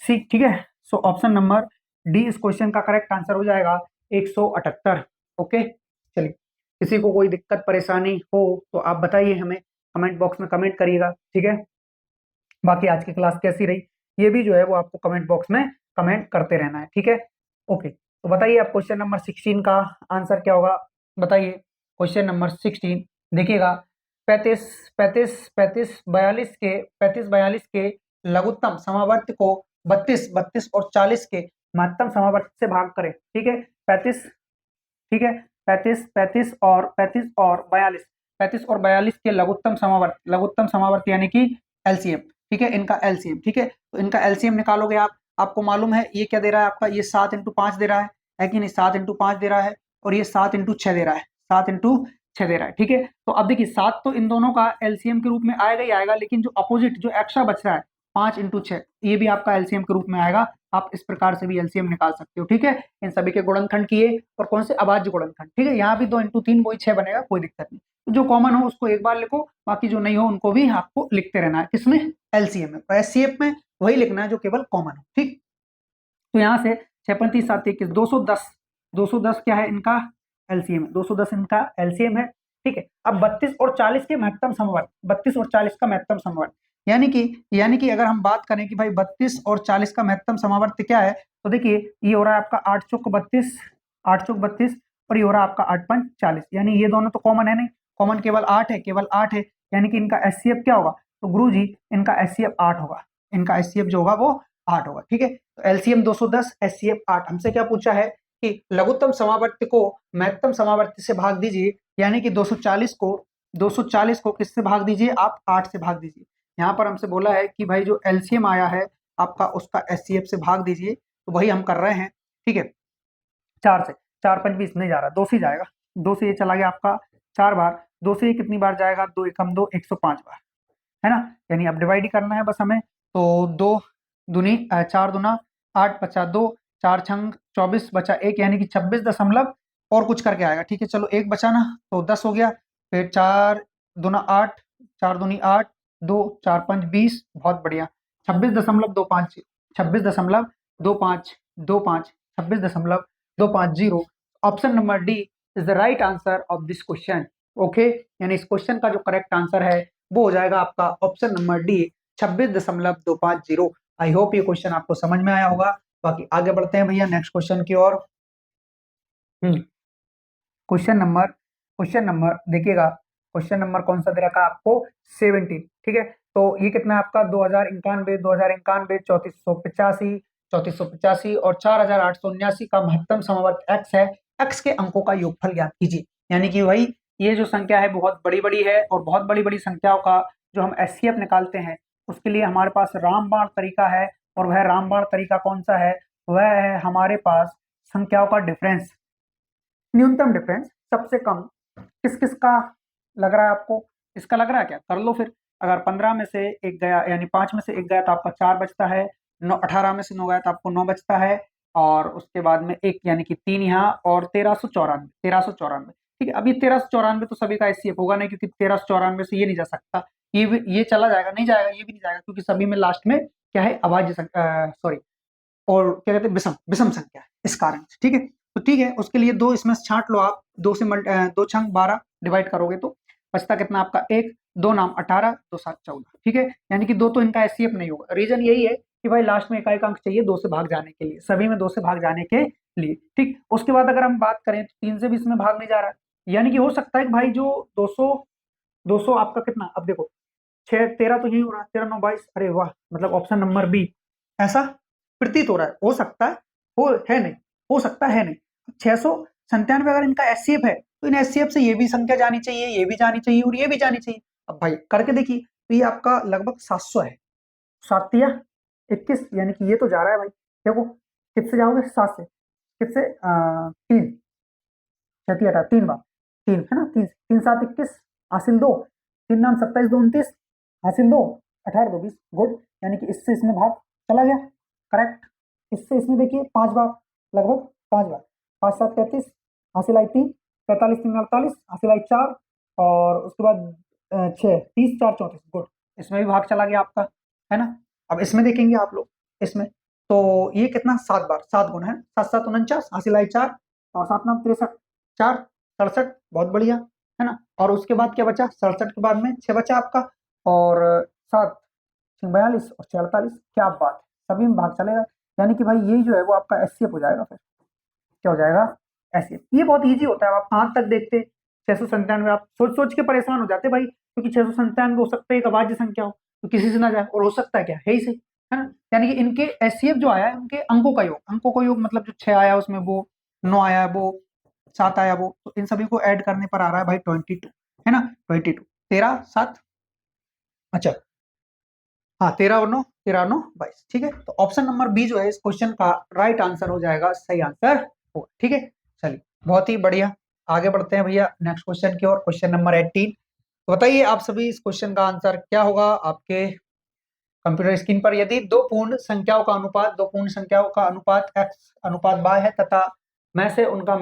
ठीक है, सो ऑप्शन नंबर डी इस क्वेश्चन का करेक्ट आंसर हो जाएगा 178। ओके, चलिए, किसी को कोई दिक्कत परेशानी हो तो आप बताइए, हमें कमेंट बॉक्स में कमेंट करिएगा। ठीक है, बाकी आज की क्लास कैसी रही ये भी जो है वो आपको कमेंट बॉक्स में कमेंट करते रहना है। ठीक है, ओके, तो बताइए आप क्वेश्चन नंबर 16 का आंसर क्या होगा, बताइए। क्वेश्चन नंबर 16 देखिएगा, 35 35 35 42 के लघुत्तम समावर्त को 32 32 और 40 के महत्तम समावर्त से भाग करें। ठीक है, 35, ठीक है, 35 और 42 के लघुत्तम समावर्त यानी कि एलसीएम। ठीक है, इनका एलसीएम। ठीक है, तो इनका एलसीएम निकालोगे आप, आपको मालूम है ये क्या दे रहा है आपका, ये 7 इंटू 5 दे रहा है कि नहीं, 7 इंटू 5 दे रहा है, और ये 7 इंटू 6 दे रहा है, 7 इंटू 6 दे रहा है। ठीक है, तो अब देखिए 7 तो इन दोनों का एलसीएम के रूप में आएगा ही आएगा, लेकिन जो अपोजिट जो एक्स्ट्रा बच रहा है 5 इंटू 6, ये भी आपका एलसीएम के रूप में आएगा। आप इस प्रकार से भी एलसीएम निकाल सकते हो। ठीक है, इन सभी के गुणनखंड किए, और कौन से, अभाज्य गुणनखंड। ठीक है, यहाँ भी 2 इंटू 3 वही 6 बनेगा, कोई दिक्कत नहीं। तो जो कॉमन हो उसको एक बार लिखो, बाकी जो नहीं हो उनको भी आपको लिखते रहना है, किसमें, एलसीएम में। और एचसीएफ में वही लिखना है जो केवल कॉमन हो। ठीक, तो यहाँ से 6 7 21 210, 210 क्या है इनका एलसीएम है, 210 इनका एलसीएम है। ठीक है, अब 32 और 40 के महत्तम समवर्त, 32 और 40 का महत्तम समवर्त, यानी कि अगर हम बात करें कि भाई 32 और 40 का महत्तम समावर्त क्या है, तो देखिए ये हो रहा है आपका 8 चौक 32, 8 चौक 32, और ये हो रहा है आपका 8 5 40, यानी ये दोनों तो कॉमन है नहीं, कॉमन केवल 8 है, केवल 8 है, यानी कि इनका एचसीएफ क्या होगा, तो गुरु जी इनका एचसीएफ 8 होगा, इनका एचसीएफ जो होगा वो 8 होगा। ठीक है, तो एलसीएम 210, एचसीएफ 8। हमसे क्या पूछा है कि लघुत्तम समावर्त को महत्तम समावर्त से भाग दीजिए, यानी कि 240 को किससे भाग दीजिए आप, 8 से भाग दीजिए। यहाँ पर हमसे बोला है कि भाई जो एलसीएम आया है आपका उसका एचसीएफ से भाग दीजिए, तो वही हम कर रहे हैं। ठीक है, 4 से, 4 5 20 नहीं जा रहा, 2 से जाएगा, 2 से ये चला गया आपका 4 बार, 2 से ये कितनी बार जाएगा, 2 एकम 2, 105 बार, है ना, यानी अब डिवाइड ही करना है बस हमें। तो 2 दूनी 4 दूना 8 बचा 2, 4 छंग 24 बचा 1, यानी कि 26 दशमलव और कुछ करके आएगा। ठीक है, चलो एक बचा ना, तो 10 हो गया, फिर 4 दूना 8, 4 दूनी 8, 2 4 5 20, बहुत बढ़िया, 26.25, 26.25, 26.250। Option number D is the right answer of this question. Okay, यानी इस क्वेश्चन का जो करेक्ट आंसर है वो हो जाएगा आपका option number D, 26.250। I hope ये क्वेश्चन आपको समझ में आया होगा। बाकी आगे बढ़ते हैं भैया नेक्स्ट क्वेश्चन की ओर। क्वेश्चन नंबर देखिएगा, क्वेश्चन नंबर कौन सा दे रखा है आपको, 17। ठीक है, तो ये कितना है आपका 2091, 2091, 3485, 3485 और 4879 का महत्तम समवर्त x है। x के अंकों का योगफल ज्ञात कीजिए, यानी कि वही ये जो संख्या है बहुत बड़ी बड़ी है, और बहुत बड़ी बड़ी संख्याओं का जो हम एचसीएफ निकालते हैं उसके लिए हमारे पास रामबाण तरीका है। और वह रामबाण तरीका कौन सा है, वह है हमारे पास संख्याओं का डिफरेंस, न्यूनतम डिफरेंस, सबसे कम। किस किस का लग रहा है आपको, इसका लग रहा है क्या, कर लो फिर। अगर 15 में से एक गया, यानी 5 में से एक गया तो आपका 4 बचता है, 18 में से 9 गया तो आपको 9 बचता है, और उसके बाद में एक यानी कि 3 यहाँ, और 1394, ठीक है। अब ये 1394 तो सभी का एचसीएफ होगा नहीं, क्योंकि 1394 से ये नहीं जा सकता, ये चला जाएगा, नहीं जाएगा, ये भी नहीं जाएगा, क्योंकि सभी में लास्ट में क्या है, अभाज्य संख्या, सॉरी, और क्या कहते हैं, विषम विषम संख्या है, इस कारण से। ठीक है, तो ठीक है, उसके लिए दो इसमें छांट लो आप, दो छंग 12 डिवाइड करोगे तो बचता कितना आपका, एक, दो नाम 18, दो सात 14। ठीक है, यानी कि दो तो इनका एचसीएफ नहीं होगा। रीजन यही है कि भाई लास्ट में इकाई का अंक चाहिए 2 से भाग जाने के लिए, सभी में 2 से भाग जाने के लिए। ठीक, उसके बाद अगर हम बात करें तो 3 से भी इसमें भाग नहीं जा रहा है, यानी कि हो सकता है कि भाई जो 200 200 आपका कितना, अब देखो 6 13 तो यही हो रहा है, 13 9 22, अरे वाह, मतलब ऑप्शन नंबर बी ऐसा प्रतीत हो रहा है। हो सकता है, हो है नहीं, हो सकता है नहीं। 697 अगर इनका एचसीएफ है तो इन एचसीएफ से ये भी संख्या जानी चाहिए, ये भी जानी चाहिए और ये भी जानी चाहिए। अब भाई करके देखिए, तो ये आपका लगभग 700 है, 7 या 21, यानी कि ये तो जा रहा है भाई। देखो किससे जाओगे, 7 से, किससे, 3, 6 3 बार, 3 है ना, 3 3 7 21, हासिल 2, 3 नाम 27 2 29, हासिल 2, 18 2 20, गुड। यानी कि इससे इसमें भाग चला गया, करेक्ट। इससे इसमें देखिए 5 बार, लगभग 5 बार, 5 7 35, हासिल आई 3, 45 3 48, हासिल आई 4, और उसके बाद 6 30 4 34, गुड। इसमें भी भाग चला गया आपका, है ना। अब इसमें देखेंगे आप लोग, इसमें तो ये कितना, 7 बार, 7 गुना है, 7 7 49, हासिल आई 4, और 7 9 63, 4 67, बहुत बढ़िया, है ना। और उसके बाद क्या बचा, 67 के बाद में 6 बचा आपका, और 7 42 और 6 48, क्या बात है, सभी में भाग चलेगा। यानी कि भाई ये जो है वो आपका एचसीएफ हो जाएगा, फिर क्या हो जाएगा, एचसीएफ। ये बहुत ईजी होता है, आप हाथ तक देखते 697, आप सोच सोच के परेशान हो जाते भाई, क्योंकि 697 हो सकता है एक अभाज्य संख्या हो, तो किसी से ना जाए, और हो सकता है क्या, है ही सही, है ना। यानी कि इनके एचसीएफ जो आया है उनके अंकों का योग, अंकों का योग मतलब जो 6 आया उसमें वो 9 आया, वो 7 आया, वो तो इन सभी को ऐड करने पर आ रहा है भाई 22, है ना, 22, 13 7, अच्छा हाँ, 13 और 9, 13 9 22। ठीक है, तो ऑप्शन नंबर बी जो है इस क्वेश्चन का राइट आंसर हो जाएगा, सही आंसर हो। ठीक है, चलिए बहुत ही बढ़िया, आगे बढ़ते हैं भैया नेक्स्ट क्वेश्चन की ओर, क्वेश्चन नंबर 18। तो बताइए आप सभी इस क्वेश्चन का आंसर क्या होगा आपके कंप्यूटर स्क्रीन पर। यदि दो पूर्ण संख्याओं का अनुपात, दो पूर्ण संख्याओं का अनुपात x अनुपात y है, तथा मैं से उनका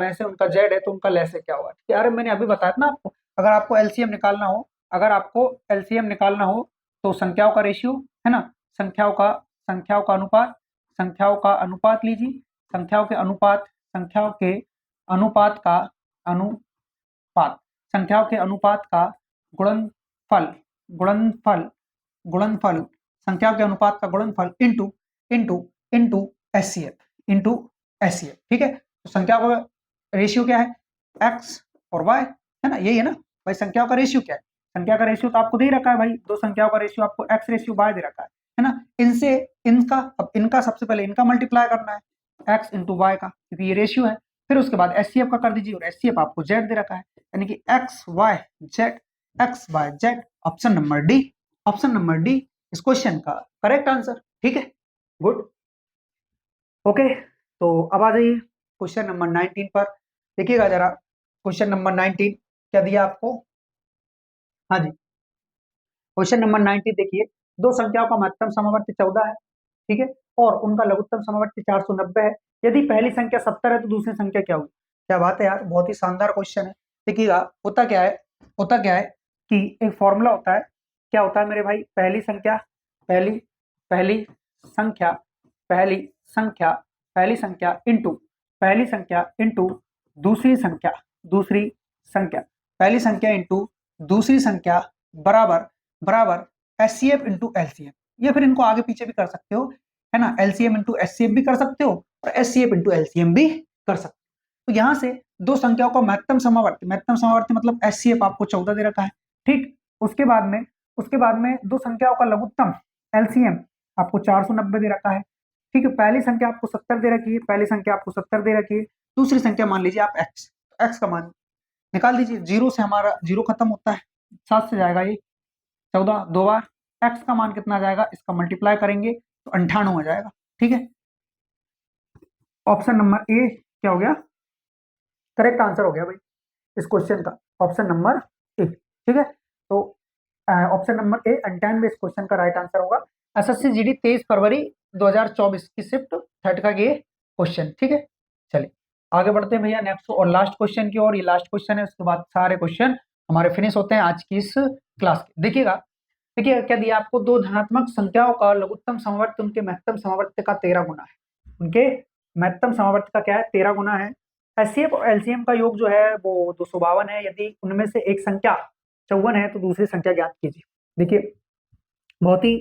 z है, तो उनका लैसे क्या होगा। ठीक है, अरे मैंने अभी बताया था ना आपको, अगर आपको एलसीएम निकालना हो, अगर आपको एलसीएम निकालना हो तो संख्याओं का रेशियो, है ना, संख्याओं का अनुपात, संख्याओं का अनुपात लीजिए, संख्याओं के अनुपात, संख्याओं के अनुपात का अनुपात, संख्याओं के अनुपात का गुणनफल, गुणनफल, गुणनफल, संख्याओं के अनुपात का गुणनफल into into into HCF, into HCF. ठीक है, तो संख्याओं का रेशियो क्या है, एक्स और वाई, है ना, यही है ना भाई। संख्याओं का रेशियो क्या है, संख्या का रेशियो तो आपको दे ही रखा है भाई, दो संख्याओं का रेशियो आपको एक्स रेशियो वाई दे रखा है ना। इनसे इनका, अब इनका सबसे पहले इनका मल्टीप्लाई करना है, एक्स इंटू वाई का, क्योंकि ये रेशियो है। फिर उसके बाद एचसीएफ का कर दीजिए, और एचसीएफ आपको जेड दे रखा है, यानी कि X Y Z, X Y Z, option number D, option number D इस क्वेश्चन का करेक्ट आंसर। ठीक है, गुड, ओके। तो अब आ जाइए क्वेश्चन नंबर 19 पर, देखिएगा जरा क्वेश्चन नंबर 19 क्या दिया आपको। हाँ जी, क्वेश्चन नंबर 19 देखिए, दो संख्याओं का महत्तम समवर्ती 14 है, ठीक है, और उनका लघुत्तम समवर्ती 490 है। यदि पहली संख्या 70 है तो दूसरी संख्या क्या होगी। क्या बात है यार, बहुत ही शानदार क्वेश्चन है। देखिएगा होता क्या है, होता क्या है कि एक फॉर्मूला होता है, क्या होता है मेरे भाई, पहली संख्या, पहली पहली संख्या, पहली संख्या, पहली संख्या इंटू, पहली संख्या इंटू दूसरी संख्या, दूसरी संख्या, पहली संख्या इंटू दूसरी संख्या, बराबर बराबर एचसीएफ इंटू एलसीएम। या फिर इनको आगे पीछे भी कर सकते हो, है ना, एलसीएम इंटू एचसीएफ भी कर सकते हो, और एचसीएफ इंटू एलसीएम भी कर सकते हो। तो यहाँ से दो संख्याओं का महत्तम समावर्ती मतलब एचसीएफ आपको 14 दे रखा है, ठीक। उसके बाद में दो संख्याओं का लघुत्तम एलसीएम आपको 490 दे रखा है, ठीक है। पहली संख्या आपको 70 दे रखी है, पहली संख्या आपको 70 दे रखी है, दूसरी संख्या मान लीजिए आप एक्स, एक्स का मान निकाल दीजिए, जीरो से हमारा जीरो खत्म होता है, 7 से जाएगा ये 14, दो बार एक्स का मान कितना आ जाएगा, इसका मल्टीप्लाई करेंगे तो 98 हो जाएगा, ठीक है। ऑप्शन नंबर ए क्या हो गया, करेक्ट आंसर हो गया भाई इस क्वेश्चन का, ऑप्शन नंबर ए, ठीक है। तो ऑप्शन नंबर ए 98 इस क्वेश्चन का राइट आंसर होगा। एसएससी जीडी 23 फरवरी 2024 की शिफ्ट थर्ड का ये क्वेश्चन, ठीक है। चलिए आगे बढ़ते हैं भैया नेक्स्ट और लास्ट क्वेश्चन की ओर। ये लास्ट क्वेश्चन है, उसके बाद सारे क्वेश्चन हमारे फिनिश होते हैं आज की इस क्लास के। देखिएगा, देखिए क्या दिया आपको, दो धनात्मक संख्याओं का लघुत्तम समवर्त उनके महत्तम समवर्त का 13 गुना है। उनके महत्तम समवर्त का क्या है, 13 गुना है। एचसीएफ और एलसीएम का योग जो है वो 252 है। यदि उनमें से एक संख्या 54 है तो दूसरी संख्या ज्ञात कीजिए। देखिए बहुत ही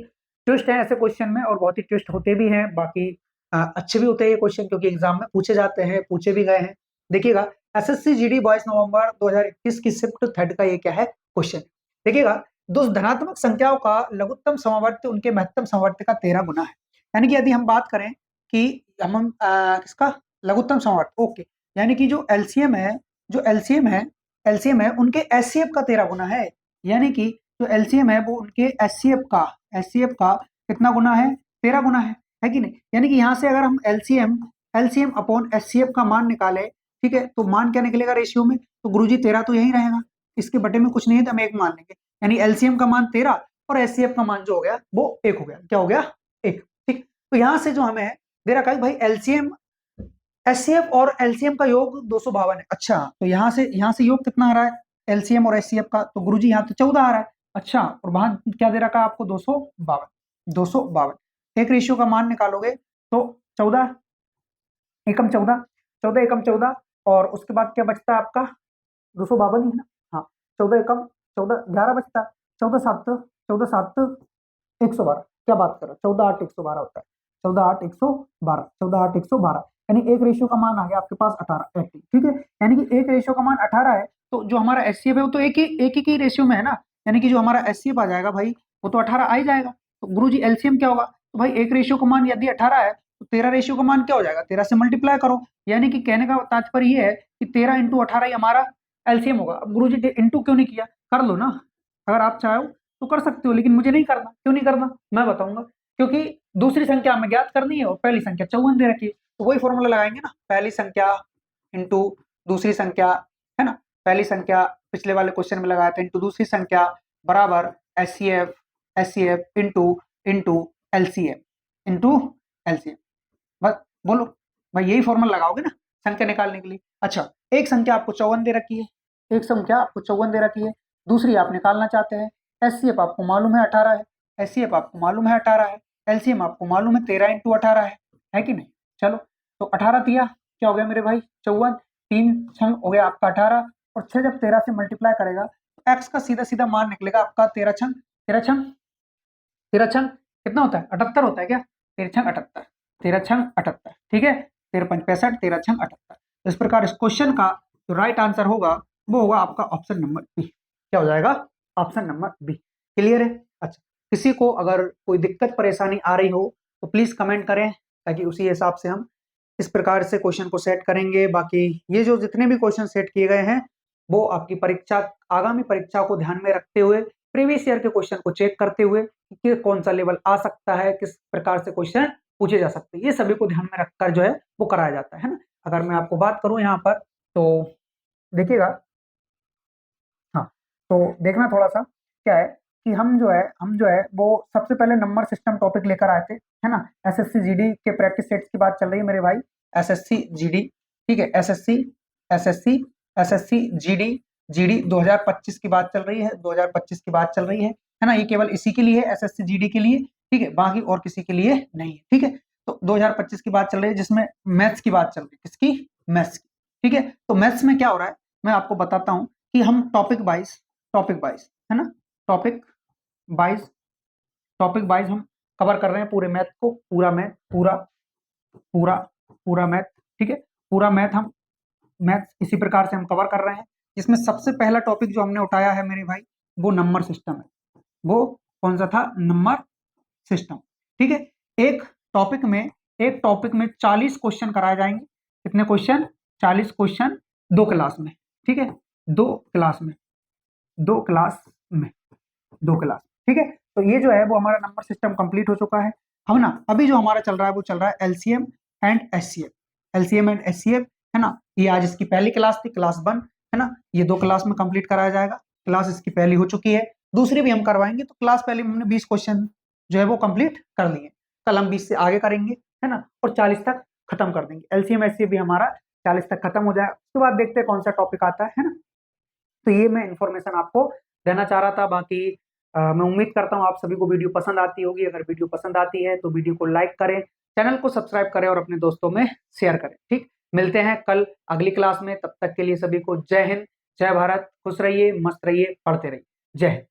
ट्विस्ट है ऐसे क्वेश्चन में, और बहुत ही ट्विस्ट होते भी हैं, बाकी अच्छे भी होते हैं ये क्वेश्चन, क्योंकि एग्जाम में पूछे जाते हैं, पूछे भी गए हैं। देखिएगा, एसएससी जीडी 22 नवंबर 2021 की शिफ्ट थर्ड का ये क्या है क्वेश्चन। देखिएगा, दो धनात्मक संख्याओं का लघुत्तम समवर्त उनके महत्तम समवर्त का 13 गुना है। यानी कि यदि हम बात करें कि हम किसका लघुत्तम समवर्त, ओके, यानी कि जो एलसीएम है, जो एलसीएम है उनके एचसीएफ का 13 गुना है। यानी कि जो एलसीएम है वो उनके एचसीएफ का कितना गुना है, 13 गुना है कि नहीं। यानी कि यहाँ से अगर हम एलसीएम अपॉन एचसीएफ का मान निकाले, ठीक है, तो मान क्या निकलेगा रेशियो में, तो गुरुजी 13 तो यही रहेगा, इसके बटे में कुछ नहीं है तो हम एक मान लेंगे। यानी एलसीएम का मान 13 और एचसीएफ का मान जो हो गया वो 1 हो गया। क्या हो गया, 1। ठीक, तो यहाँ से जो हमें दे रखा है भाई एलसीएम, एचसीएफ और एलसीएम का योग 252 है। अच्छा, तो यहाँ से योग कितना आ रहा है एलसीएम और एचसीएफ का, तो गुरुजी यहाँ तो 14 आ रहा है। अच्छा, और वहां क्या दे रखा है आपको, 252। एक रेशियो का मान निकालोगे तो 14 एकम 14, 14 एकम 14, और उसके बाद क्या बचता है आपका, 252 ही है ना। हाँ, 14 एकम 14, 11 बचता है। 14 7 112। क्या बात कर रहा है, 14 8 112 होता है। 14 8 112, 14 8 112, यानी एक रेशियो का मान आ गया आपके पास 18 80। ठीक है, यानी कि एक रेशियो का मान 18 है, तो जो हमारा एचसीएफ है वो तो एक ही रेशियो में है ना। यानी कि जो हमारा एचसीएफ आ जाएगा भाई वो तो 18 आ ही जाएगा। तो गुरुजी एलसीएम क्या होगा, तो भाई एक रेशियो का मान यदि 18 है तो 13 रेशियो का मान क्या हो जाएगा, 13 से मल्टीप्लाई करो। यानी कि कहने का तात्पर्य ये है कि 13 इंटू 18 ही हमारा एलसीएम होगा। अब गुरुजी इंटू क्यों नहीं किया, कर लो ना, अगर आप चाहो तो कर सकते हो, लेकिन मुझे नहीं करना। क्यों नहीं करना, मैं बताऊंगा। क्योंकि दूसरी संख्या हमें ज्ञात करनी है और पहली संख्या 54 दे रखी है, तो वही फॉर्मूला लगाएंगे ना, पहली संख्या इंटू दूसरी संख्या, है ना। पहली संख्या पिछले वाले क्वेश्चन में लगाया था इंटू दूसरी संख्या बराबर एचसीएफ इंटू इंटू एलसीएम। बस बोलो भाई, यही फॉर्मूला लगाओगे ना संख्या निकालने के लिए। अच्छा, एक संख्या आपको 54 दे रखी है, एक संख्या आपको 54 दे रखी है, दूसरी आप निकालना चाहते हैं। एचसीएफ आपको मालूम है 18 है, एचसीएफ आपको मालूम है 18 है, एलसीएम आपको मालूम है 13 इंटू 18 है कि नहीं। चलो, तो 18 दिया क्या हो गया मेरे भाई 54, 3 छंग हो गया आपका 18, और 6 जब 13 से मल्टीप्लाई करेगा तो एक्स का सीधा सीधा मान निकलेगा आपका 13 छंग 13 छंग कितना होता है, 78 होता है क्या, 13 छंग 78, 13 छंग 78। ठीक है, 13 पंच 65, 13 छंग 78। इस प्रकार इस क्वेश्चन का जो राइट आंसर होगा वो होगा आपका ऑप्शन नंबर बी। क्या हो जाएगा, ऑप्शन नंबर बी। क्लियर है। अच्छा, किसी को अगर कोई दिक्कत परेशानी आ रही हो तो प्लीज कमेंट करें, ताकि उसी हिसाब से हम इस प्रकार से क्वेश्चन को सेट करेंगे। बाकी ये जो जितने भी क्वेश्चन सेट किए गए हैं वो आपकी परीक्षा, आगामी परीक्षा को ध्यान में रखते हुए, प्रीवियस ईयर के क्वेश्चन को चेक करते हुए कि कौन सा लेवल आ सकता है, किस प्रकार से क्वेश्चन पूछे जा सकते हैं, ये सभी को ध्यान में रखकर जो है वो कराया जाता है ना। अगर मैं आपको बात करूं यहाँ पर तो देखिएगा, हाँ, तो देखना थोड़ा सा क्या है कि हम जो है वो सबसे पहले नंबर सिस्टम टॉपिक लेकर आए थे, है ना। एसएससी जीडी के प्रैक्टिस सेट्स की बात चल रही है मेरे भाई, एसएससी जीडी। ठीक है, SSC SSC SSC GD GD 2025 की बात चल रही है, 2025 की बात चल रही है ना। ये केवल इसी के लिए है, एसएससी जीडी के लिए। ठीक है, बाकी और किसी के लिए नहीं है। ठीक है, तो 2025 की बात चल रही है जिसमें मैथ्स की बात चल रही है, किसकी, मैथ्स की। ठीक है, तो मैथ्स में क्या हो रहा है मैं आपको बताता हूँ कि हम टॉपिक वाइज है ना, टॉपिक वाइज हम कवर कर रहे हैं पूरे मैथ को, पूरा मैथ, पूरा मैथ। ठीक है, पूरा मैथ इसी प्रकार से हम कवर कर रहे हैं, जिसमें सबसे पहला टॉपिक जो हमने उठाया है मेरे भाई वो नंबर सिस्टम है। वो कौन सा था, नंबर सिस्टम। ठीक है, एक टॉपिक में 40 क्वेश्चन कराए जाएंगे। कितने क्वेश्चन, 40 क्वेश्चन, 2 क्लास में। ठीक है, 2 क्लास में, 2 क्लास में, 2 क्लास। ठीक है, तो ये जो है वो हमारा नंबर सिस्टम कंप्लीट हो चुका है। हम ना अभी जो हमारा चल रहा है वो चल रहा है एलसीएम एंड एचसीएफ, है ना। ये आज इसकी पहली क्लास थी, क्लास 1, है ना। ये 2 क्लास में कंप्लीट कराया जाएगा। क्लास इसकी पहली हो चुकी है, दूसरी भी हम करवाएंगे। तो क्लास पहले में हमने 20 क्वेश्चन जो है वो कंप्लीट कर लिए, कल हम 20 से आगे करेंगे, है ना, और 40 तक खत्म कर देंगे। एलसीएम एचसीएफ भी हमारा 40 तक खत्म हो जाए, उसके बाद देखते हैं कौन सा टॉपिक आता है ना। तो ये मैं इन्फॉर्मेशन आपको देना चाह रहा था। बाकी मैं उम्मीद करता हूँ आप सभी को वीडियो पसंद आती होगी। अगर वीडियो पसंद आती है तो वीडियो को लाइक करें, चैनल को सब्सक्राइब करें और अपने दोस्तों में शेयर करें। ठीक, मिलते हैं कल अगली क्लास में। तब तक के लिए सभी को जय हिंद, जय भारत, खुश रहिए, मस्त रहिए, पढ़ते रहिए। जय हिंद।